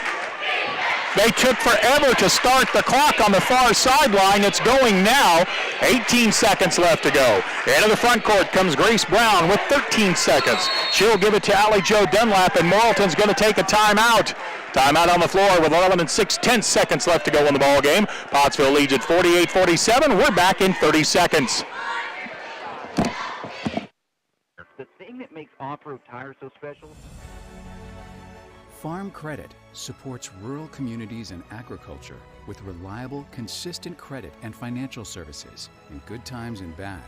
They took forever to start the clock on the far sideline. It's going now. 18 seconds left to go. Into the front court comes Grace Brown with 13 seconds. She'll give it to Allie Jo Dunlap, and Morrilton's going to take a timeout. Timeout on the floor with 11 and 6/10 seconds left to go in the ball game. Pottsville leads at 48-47. We're back in 30 seconds. The thing that makes off-road tires so special? Farm Credit supports rural communities and agriculture with reliable, consistent credit and financial services in good times and bad.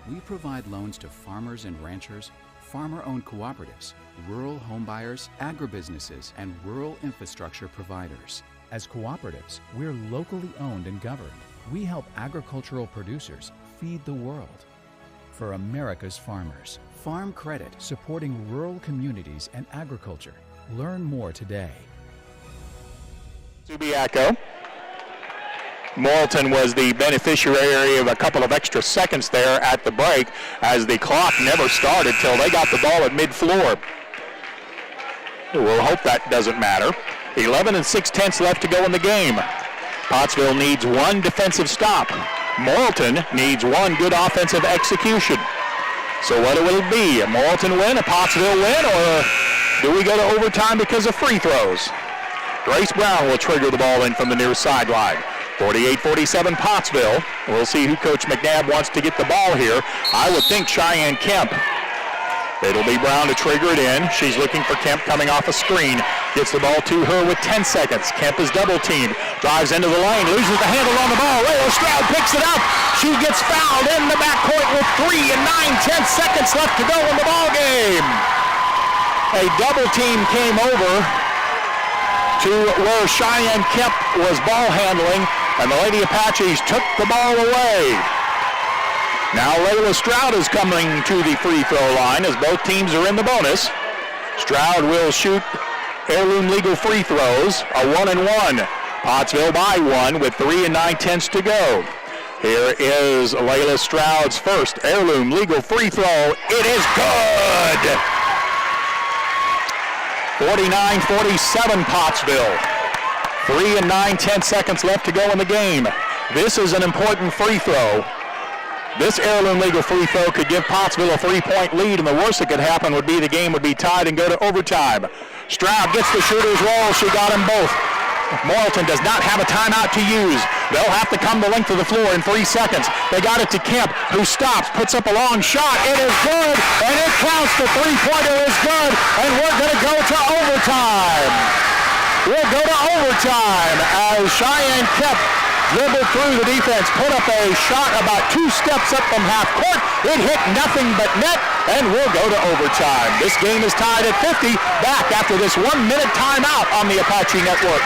We provide loans to farmers and ranchers, farmer-owned cooperatives, rural homebuyers, agribusinesses, and rural infrastructure providers. As cooperatives, we're locally owned and governed. We help agricultural producers feed the world. For America's farmers, Farm Credit supporting rural communities and agriculture. Learn more today. Subiaco. Morrilton was the beneficiary of a couple of extra seconds there at the break, as the clock never started till they got the ball at mid-floor. We'll hope that doesn't matter. 11 and 6/10 left to go in the game. Pottsville needs one defensive stop. Morrilton needs one good offensive execution. So what will it be? A Morrilton win, a Pottsville win, or do we go to overtime because of free throws? Grace Brown will trigger the ball in from the near sideline. 48-47 Pottsville. We'll see who Coach McNabb wants to get the ball here. I would think Cheyenne Kemp. It'll be Brown to trigger it in. She's looking for Kemp coming off a screen. Gets the ball to her with 10 seconds. Kemp is double teamed. Drives into the lane. Loses the handle on the ball. Layla Stroud picks it up. She gets fouled in the backcourt with 3 and 9/10 seconds left to go in the ball game. A double team came over to where Cheyenne Kemp was ball handling, and the Lady Apaches took the ball away. Now Layla Stroud is coming to the free throw line as both teams are in the bonus. Stroud will shoot Heirloom Legal free throws, a 1-and-1. Pottsville by 1 with 3 and 9/10 to go. Here is Layla Stroud's first Heirloom Legal free throw. It is good! 49-47 Pottsville. 3 and 9/10 left to go in the game. This is an important free throw. This heirloom legal free throw could give Pottsville a 3-point lead, and the worst that could happen would be the game would be tied and go to overtime. Stroud gets the shooter's roll. She got them both. Morrilton does not have a timeout to use. They'll have to come the length of the floor in 3 seconds. They got it to Kemp, who stops, puts up a long shot. It is good, and it counts. The three-pointer is good, and we're going to go to overtime. We'll go to overtime as Cheyenne Kemp dribbled through the defense, put up a shot about 2 steps up from half court. It hit nothing but net, and we'll go to overtime. This game is tied at 50, back after this 1-minute timeout on the Apache Network.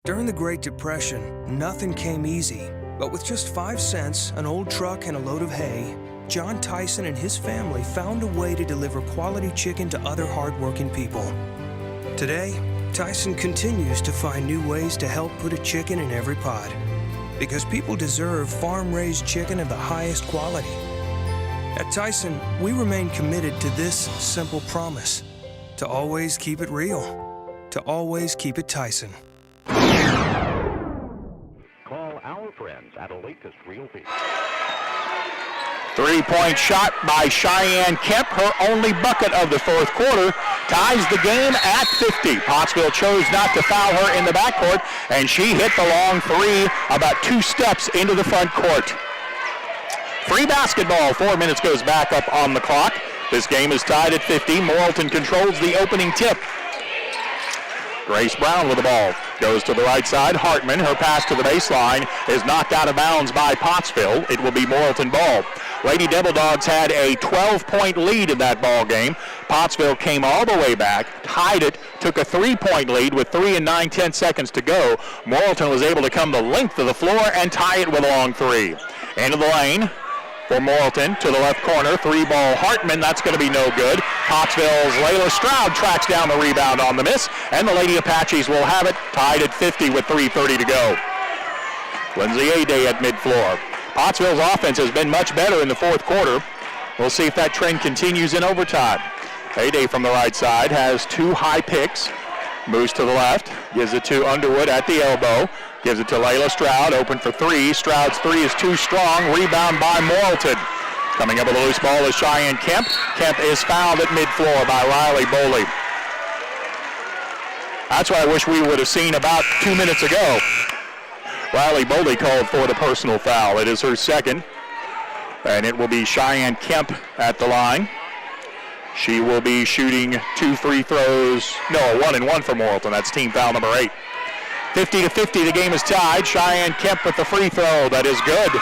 During the Great Depression, nothing came easy. But with just 5 cents, an old truck, and a load of hay, John Tyson and his family found a way to deliver quality chicken to other hardworking people. Today, Tyson continues to find new ways to help put a chicken in every pot. Because people deserve farm-raised chicken of the highest quality. At Tyson, we remain committed to this simple promise: to always keep it real, to always keep it Tyson. Call our friends at Olympus Realty. 3-point shot by Cheyenne Kemp, her only bucket of the fourth quarter, ties the game at 50. Pottsville chose not to foul her in the backcourt, and she hit the long three about 2 steps into the front court. Free basketball. 4 minutes goes back up on the clock. This game is tied at 50. Morrilton controls the opening tip. Grace Brown with the ball. Goes to the right side. Hartman, her pass to the baseline, is knocked out of bounds by Pottsville. It will be Morrilton ball. Lady Devil Dogs had a 12-point lead in that ball game. Pottsville came all the way back, tied it, took a 3-point lead with 3 and 9/10 to go. Morrilton was able to come the length of the floor and tie it with a long three. Into the lane for Morrilton to the left corner. 3-ball Hartman, that's going to be no good. Pottsville's Layla Stroud tracks down the rebound on the miss, and the Lady Apaches will have it tied at 50 with 3:30 to go. Lindsay A-Day at mid-floor. Pottsville's offense has been much better in the fourth quarter. We'll see if that trend continues in overtime. A-Day from the right side has 2 high picks. Moves to the left, gives it to Underwood at the elbow. Gives it to Layla Stroud, open for 3. Stroud's 3 is too strong. Rebound by Morrilton. Coming up with a loose ball is Cheyenne Kemp. Kemp is fouled at mid-floor by Riley Boley. That's what I wish we would have seen about 2 minutes ago. Riley Boley called for the personal foul. It is her second, and it will be Cheyenne Kemp at the line. She will be shooting 2 free throws. No, a 1 and 1 for Morrilton. That's team foul number 8. 50-50, the game is tied. Cheyenne Kemp with the free throw. That is good.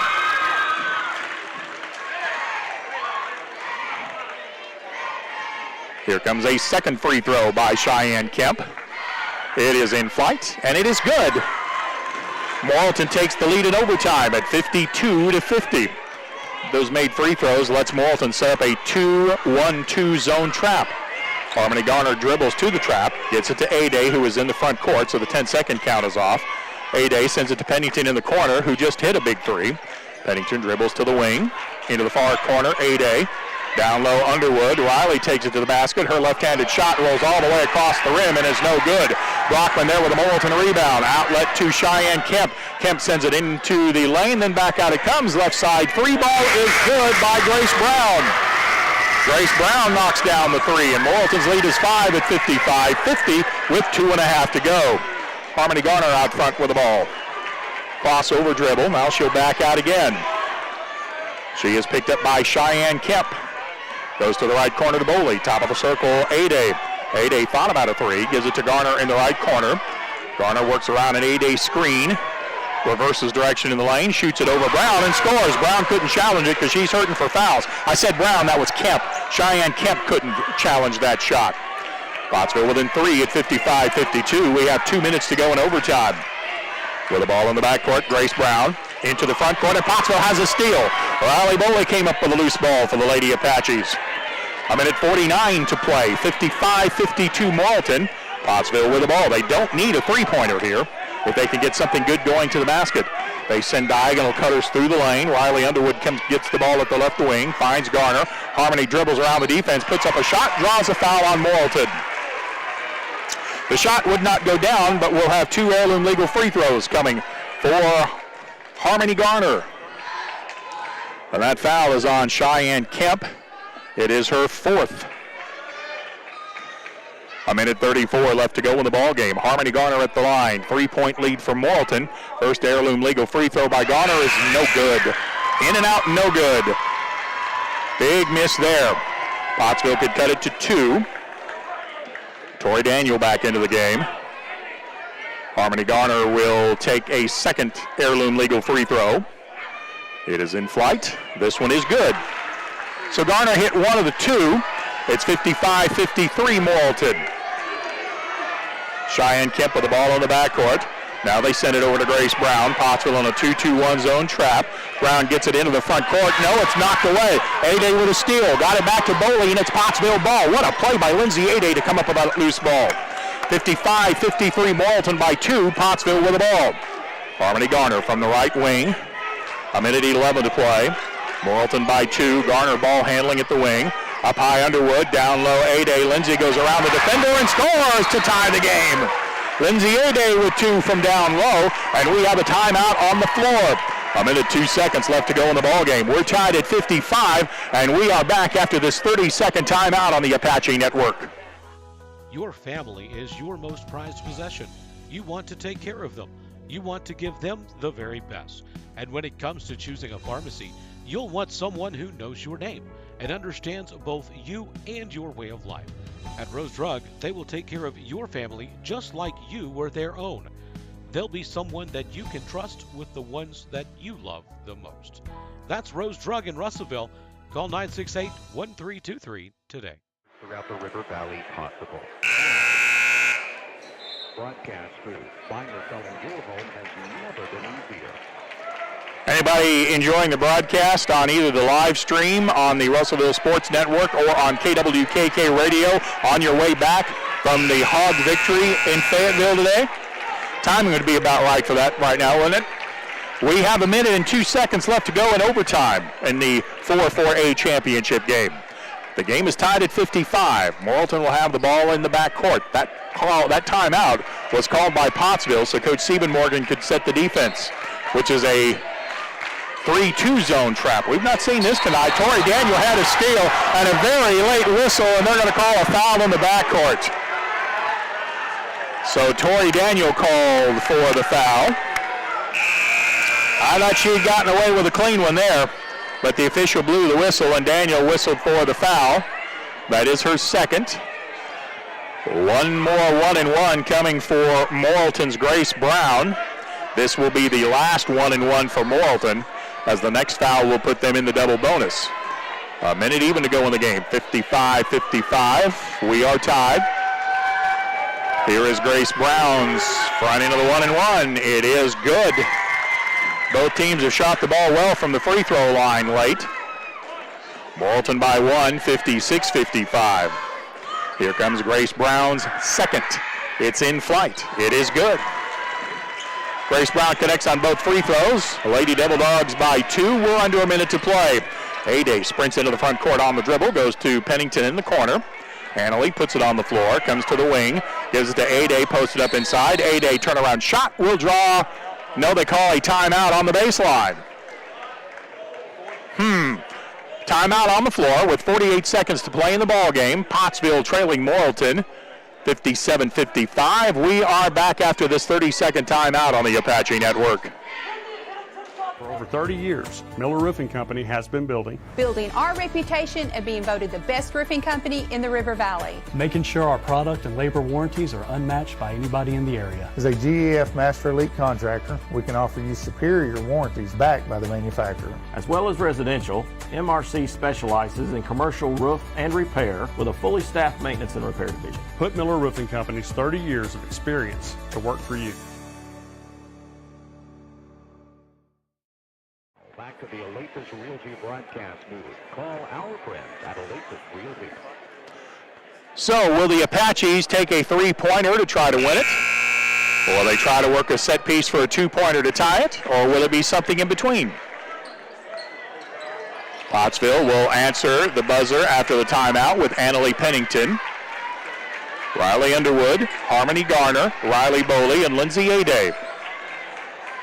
Here comes a second free throw by Cheyenne Kemp. It is in flight, and it is good. Morrilton takes the lead in overtime at 52-50. Those made free throws lets Morrilton set up a 2-1-2 zone trap. Harmony Garner dribbles to the trap, gets it to A-Day, who is in the front court, so the 10-second count is off. A-Day sends it to Pennington in the corner, who just hit a big 3. Pennington dribbles to the wing, into the far corner, A-Day. Down low, Underwood. Riley takes it to the basket. Her left-handed shot rolls all the way across the rim and is no good. Brockman there with a Morrilton rebound. Outlet to Cheyenne Kemp. Kemp sends it into the lane, then back out it comes. Left side 3-ball is good by Grace Brown. Grace Brown knocks down the 3, and Morrilton's lead is 5 at 55-50 with 2.5 to go. Harmony Garner out front with the ball. Crossover dribble. Now she'll back out again. She is picked up by Cheyenne Kemp. Goes to the right corner to Boley. Top of the circle, A-Day. A-Day thought about a 3. Gives it to Garner in the right corner. Garner works around an A-Day screen. reverses direction in the lane, shoots it over Brown and scores. Brown couldn't challenge it because she's hurting for fouls. I said Brown, that was Kemp. Cheyenne Kemp couldn't challenge that shot. Pottsville within 3 at 55-52. We have 2 minutes to go in overtime. With the ball in the backcourt, Grace Brown into the front court, and Pottsville has a steal. Riley Boley came up with a loose ball for the Lady Apaches. A minute 49 to play, 55-52 Morrilton. Pottsville with the ball. They don't need a three-pointer here if they can get something good going to the basket. They send diagonal cutters through the lane. Riley Underwood gets the ball at the left wing, finds Garner. Harmony dribbles around the defense, puts up a shot, draws a foul on Morrilton. The shot would not go down, but we'll have 2 heirloom legal free throws coming for Harmony Garner. And that foul is on Cheyenne Kemp. It is her 4th. A minute 34 left to go in the ball game. Harmony Garner at the line. 3-point lead for Morrilton. First heirloom legal free throw by Garner is no good. In and out, no good. Big miss there. Pottsville could cut it to 2. Tori Daniel back into the game. Harmony Garner will take a second heirloom legal free throw. It is in flight. This one is good. So Garner hit one of the 2. It's 55-53 Morrilton. Cheyenne Kemp with the ball on the backcourt. Now they send it over to Grace Brown. Pottsville on a 2-2-1 zone trap. Brown gets it into the front court. No, it's knocked away. A-Day with a steal. Got it back to Boley, and it's Pottsville ball. What a play by Lindsay A-Day to come up with that loose ball. 55-53 Morrilton by 2. Pottsville with the ball. Harmony Garner from the right wing. A minute 11 to play. Morrilton by 2. Garner ball handling at the wing. Up high Underwood. Down low A-Day. Lindsay goes around the defender and scores to tie the game. Lindsay A-Day with 2 from down low, and we have a timeout on the floor. A minute 2 seconds left to go in the ball game. We're tied at 55, and we are back after this 30-second timeout on the Apache Network. Your family is your most prized possession. You want to take care of them. You want to give them the very best. And when it comes to choosing a pharmacy, you'll want someone who knows your name and understands both you and your way of life. At Rose Drug, they will take care of your family just like you were their own. They'll be someone that you can trust with the ones that you love the most. That's Rose Drug in Russellville. Call 968-1323 today. Throughout the River Valley possible. Broadcast food. Buying or selling Louisville has never been easier. Anybody enjoying the broadcast on either the live stream on the Russellville Sports Network or on KWKK Radio on your way back from the Hog victory in Fayetteville today? Timing would be about right for that right now, wouldn't it? We have a minute and 2 seconds left to go in overtime in the 4A championship game. The game is tied at 55. Morrilton will have the ball in the backcourt. That timeout was called by Pottsville so Coach Siebenmorgan could set the defense, which is a 3-2 zone trap. We've not seen this tonight. Tori Daniel had a steal and a very late whistle, and they're going to call a foul in the backcourt. So Tori Daniel called for the foul. I thought she had gotten away with a clean one there, but the official blew the whistle, and Daniel whistled for the foul. That is her second. One more 1-and-1 coming for Morrilton's Grace Brown. This will be the last 1-and-1 for Morrilton, as the next foul will put them in the double bonus. A minute even to go in the game. 55-55. We are tied. Here is Grace Brown's front end of the 1-and-1. It is good. Both teams have shot the ball well from the free throw line late. Morrilton by 1, 56-55. Here comes Grace Brown's second. It's in flight. It is good. Grace Brown connects on both free throws. Lady Devil Dogs by 2. We're under a minute to play. A-Day sprints into the front court on the dribble, goes to Pennington in the corner. Annalie puts it on the floor, comes to the wing, gives it to A-Day, posted up inside. A-Day turnaround shot will draw. No, they call a timeout on the baseline. Timeout on the floor with 48 seconds to play in the ball game. Pottsville trailing Morrilton 57-55. We are back after this 30-second timeout on the Apache Network. For over 30 years, Miller Roofing Company has been building our reputation of being voted the best roofing company in the River Valley. Making sure our product and labor warranties are unmatched by anybody in the area. As a GEF Master Elite contractor, we can offer you superior warranties backed by the manufacturer. As well as residential, MRC specializes in commercial roof and repair with a fully staffed maintenance and repair division. Put Miller Roofing Company's 30 years of experience to work for you. Back to the Olympus Realty broadcast booth. Call our friends at Olympus Realty. So will the Apaches take a three-pointer to try to win it? Or will they try to work a set piece for a two-pointer to tie it? Or will it be something in between? Pottsville will answer the buzzer after the timeout with Annalie Pennington, Riley Underwood, Harmony Garner, Riley Boley, and Lindsay Ade.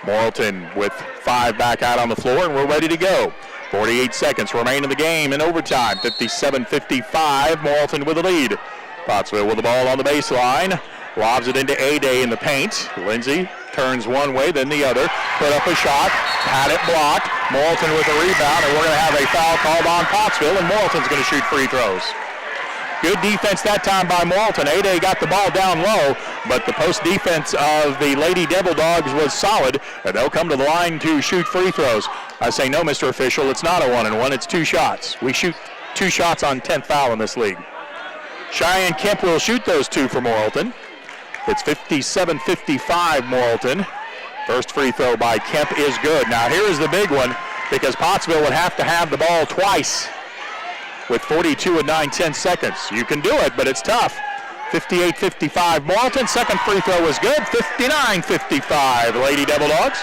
Morrilton with 5 back out on the floor, and we're ready to go. 48 seconds remain in the game in overtime. 57-55, Morrilton with the lead. Pottsville with the ball on the baseline. Lobs it into Ade in the paint. Lindsay turns one way, then the other. Put up a shot, had it blocked. Morrilton with a rebound, and we're going to have a foul called on Pottsville, and Morrilton's going to shoot free throws. Good defense that time by Morrilton. Ade got the ball down low, but the post defense of the Lady Devil Dogs was solid, and they'll come to the line to shoot free throws. I say, no, Mr. Official, it's not a 1-and-1, it's 2 shots. We shoot 2 shots on 10th foul in this league. Cheyenne Kemp will shoot those 2 for Morrilton. It's 57-55 Morrilton. First free throw by Kemp is good. Now here is the big one, because Pottsville would have to have the ball twice with 42 and 9/10 seconds. You can do it, but it's tough. 58-55 Morrilton. Second free throw was good. 59-55 Lady Devil Dogs.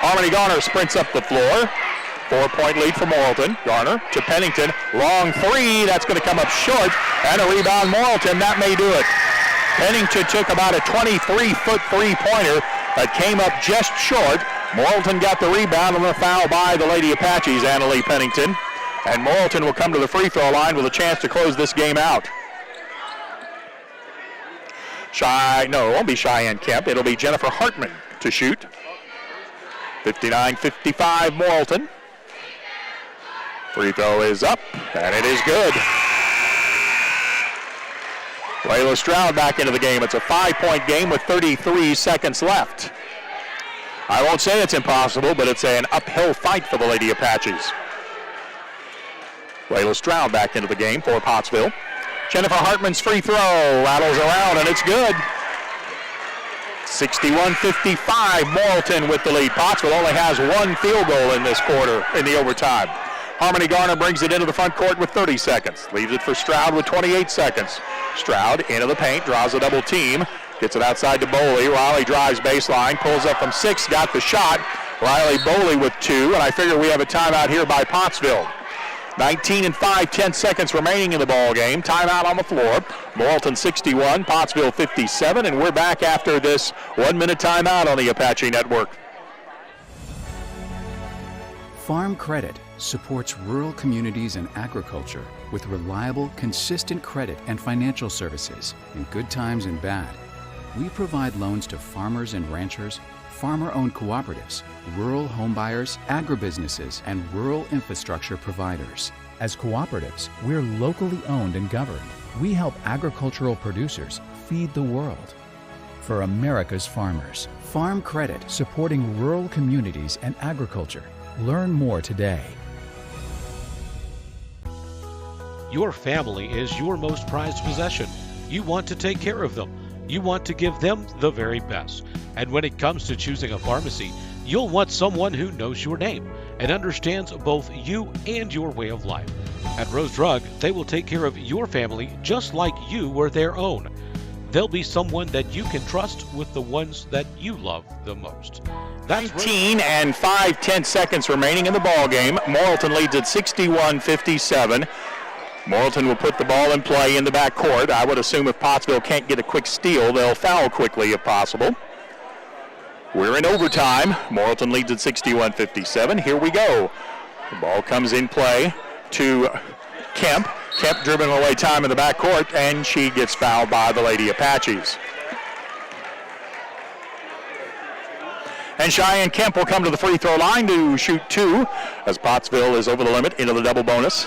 Harmony Garner sprints up the floor. 4-point lead for Morrilton. Garner to Pennington. Long three. That's going to come up short. And a rebound Morrilton. That may do it. Pennington took about a 23-foot three-pointer that came up just short. Morrilton got the rebound on the foul by the Lady Apaches, Annalie Pennington. And Morrilton will come to the free throw line with a chance to close this game out. It won't be Cheyenne Kemp. It'll be Jennifer Hartman to shoot. 59-55 Morrilton. Free throw is up, and it is good. Layla Stroud back into the game. It's a 5-point game with 33 seconds left. I won't say it's impossible, but it's an uphill fight for the Lady Apaches. Layla Stroud back into the game for Pottsville. Jennifer Hartman's free throw rattles around, and it's good. 61-55, Morrilton with the lead. Pottsville only has 1 field goal in this quarter, in the overtime. Harmony Garner brings it into the front court with 30 seconds. Leaves it for Stroud with 28 seconds. Stroud into the paint, draws a double team. Gets it outside to Boley. Riley drives baseline, pulls up from 6, got the shot. Riley Boley with 2, and I figure we have a timeout here by Pottsville. 19 and 5, 10 seconds remaining in the ball game. Timeout on the floor. Morrilton 61, Pottsville 57, and we're back after this 1-minute timeout on the Apache Network. Farm Credit supports rural communities and agriculture with reliable, consistent credit and financial services in good times and bad. We provide loans to farmers and ranchers, farmer-owned cooperatives, rural homebuyers, agribusinesses, and rural infrastructure providers. As cooperatives, we're locally owned and governed. We help agricultural producers feed the world. For America's farmers, Farm Credit, supporting rural communities and agriculture. Learn more today. Your family is your most prized possession. You want to take care of them. You want to give them the very best. And when it comes to choosing a pharmacy, you'll want someone who knows your name and understands both you and your way of life. At Rose Drug, they will take care of your family just like you were their own. They'll be someone that you can trust with the ones that you love the most. That's 19 and 5, 10 seconds remaining in the ball game. Morrilton leads at 61-57. Morrilton will put the ball in play in the backcourt. I would assume if Pottsville can't get a quick steal, they'll foul quickly if possible. We're in overtime. Morrilton leads at 61-57. Here we go. The ball comes in play to Kemp. Kemp dribbling away time in the backcourt, and she gets fouled by the Lady Apaches. And Cheyenne Kemp will come to the free throw line to shoot 2 as Pottsville is over the limit into the double bonus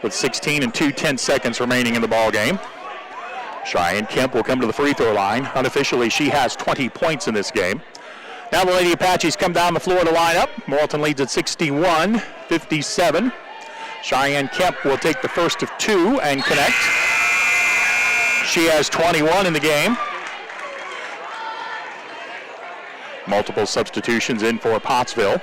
with 16 and 2/10 seconds remaining in the ball game. Cheyenne Kemp will come to the free throw line. Unofficially, she has 20 points in this game. Now the Lady Apaches come down the floor to line up. Morrilton leads at 61-57. Cheyenne Kemp will take the first of 2 and connect. She has 21 in the game. Multiple substitutions in for Pottsville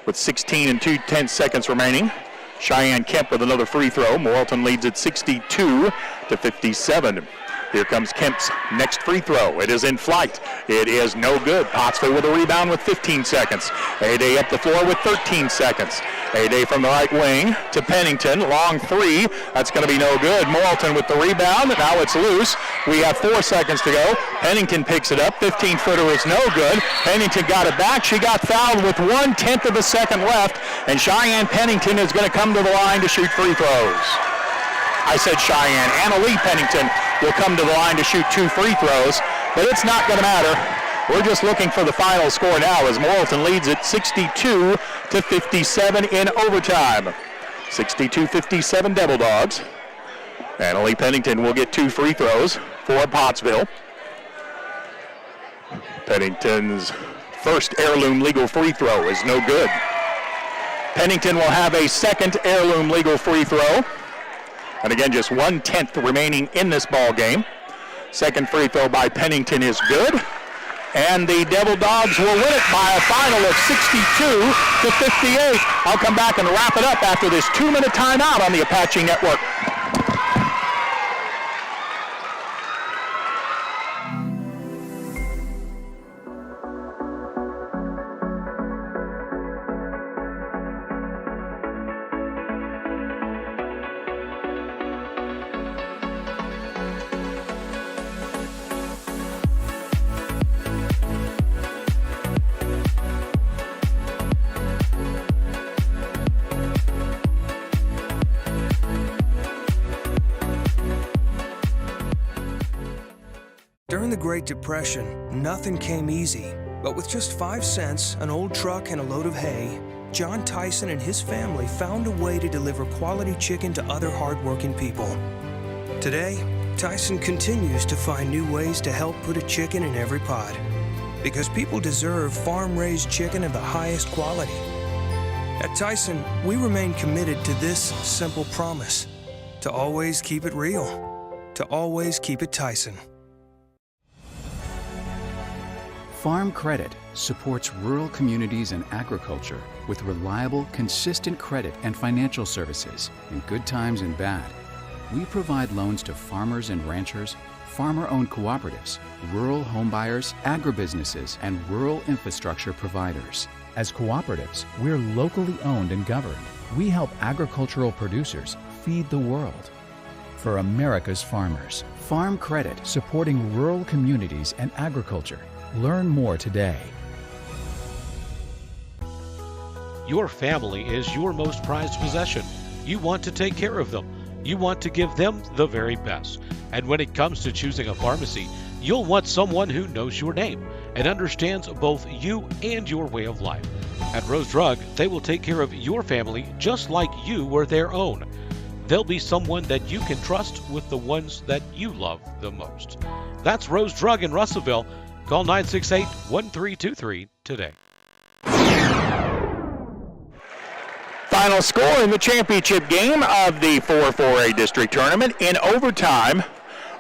with 16 and 2/10 seconds remaining. Cheyenne Kemp with another free throw. Morrilton leads at 62-57. Here comes Kemp's next free throw. It is in flight. It is no good. Pottsville with a rebound with 15 seconds. A-Day up the floor with 13 seconds. A-Day from the right wing to Pennington. Long 3. That's going to be no good. Morrilton with the rebound. Now it's loose. We have 4 seconds to go. Pennington picks it up. 15-footer is no good. Pennington got it back. She got fouled with 1/10 of a second left. And Cheyenne Pennington is going to come to the line to shoot free throws. I said Cheyenne. Annalee Pennington will come to the line to shoot 2 free throws, but it's not going to matter. We're just looking for the final score now as Morrilton leads at 62-57 in overtime. 62-57 Devil Dogs. Annalee Pennington will get 2 free throws for Pottsville. Pennington's first heirloom legal free throw is no good. Pennington will have a second heirloom legal free throw. And again, just 1/10 remaining in this ball game. Second free throw by Pennington is good. And the Devil Dogs will win it by a final of 62-58. I'll come back and wrap it up after this 2-minute timeout on the Apache Network. During the Great Depression, nothing came easy. But with just 5 cents, an old truck, and a load of hay, John Tyson and his family found a way to deliver quality chicken to other hardworking people. Today, Tyson continues to find new ways to help put a chicken in every pot. Because people deserve farm-raised chicken of the highest quality. At Tyson, we remain committed to this simple promise: to always keep it real, to always keep it Tyson. Farm Credit supports rural communities and agriculture with reliable, consistent credit and financial services in good times and bad. We provide loans to farmers and ranchers, farmer-owned cooperatives, rural homebuyers, agribusinesses, and rural infrastructure providers. As cooperatives, we're locally owned and governed. We help agricultural producers feed the world. For America's farmers, Farm Credit supporting rural communities and agriculture. Learn more today. Your family is your most prized possession. You want to take care of them. You want to give them the very best. And when it comes to choosing a pharmacy, you'll want someone who knows your name and understands both you and your way of life. At Rose Drug, they will take care of your family just like you were their own. They'll be someone that you can trust with the ones that you love the most. That's Rose Drug in Russellville. Call 968-1323 today. Final score in the championship game of the 4A District Tournament in overtime.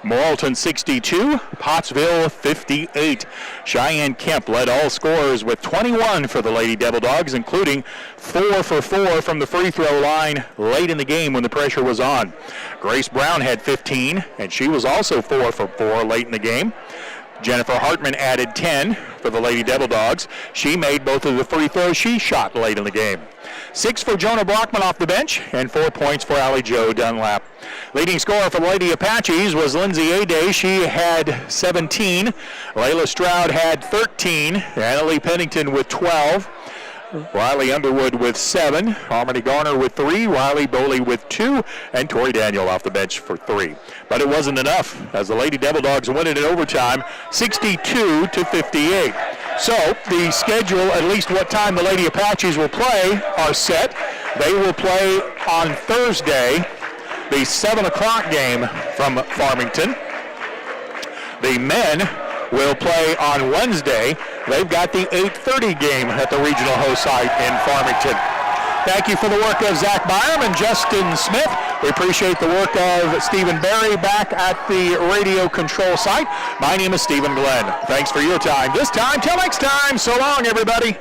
Morrilton 62, Pottsville 58. Cheyenne Kemp led all scorers with 21 for the Lady Devil Dogs, including 4 for 4 from the free throw line late in the game when the pressure was on. Grace Brown had 15, and she was also 4 for 4 late in the game. Jennifer Hartman added 10 for the Lady Devil Dogs. She made both of the free throws she shot late in the game. 6 for Jonah Brockman off the bench, and 4 points for Allie Jo Dunlap. Leading scorer for the Lady Apaches was Lindsay A-Day. She had 17. Layla Stroud had 13. Annalee Pennington with 12. Riley Underwood with 7, Harmony Garner with 3, Riley Boley with 2, and Tori Daniel off the bench for 3. But it wasn't enough as the Lady Devil Dogs win it in overtime, 62-58. So the schedule, at least what time the Lady Apaches will play, are set. They will play on Thursday, the 7 o'clock game from Farmington. The men will play on Wednesday. They've got the 8:30 game at the regional host site in Farmington. Thank you for the work of Zach Byram and Justin Smith. We appreciate the work of Stephen Barry back at the radio control site. My name is Stephen Glenn. Thanks for your time this time. Till next time, so long, everybody.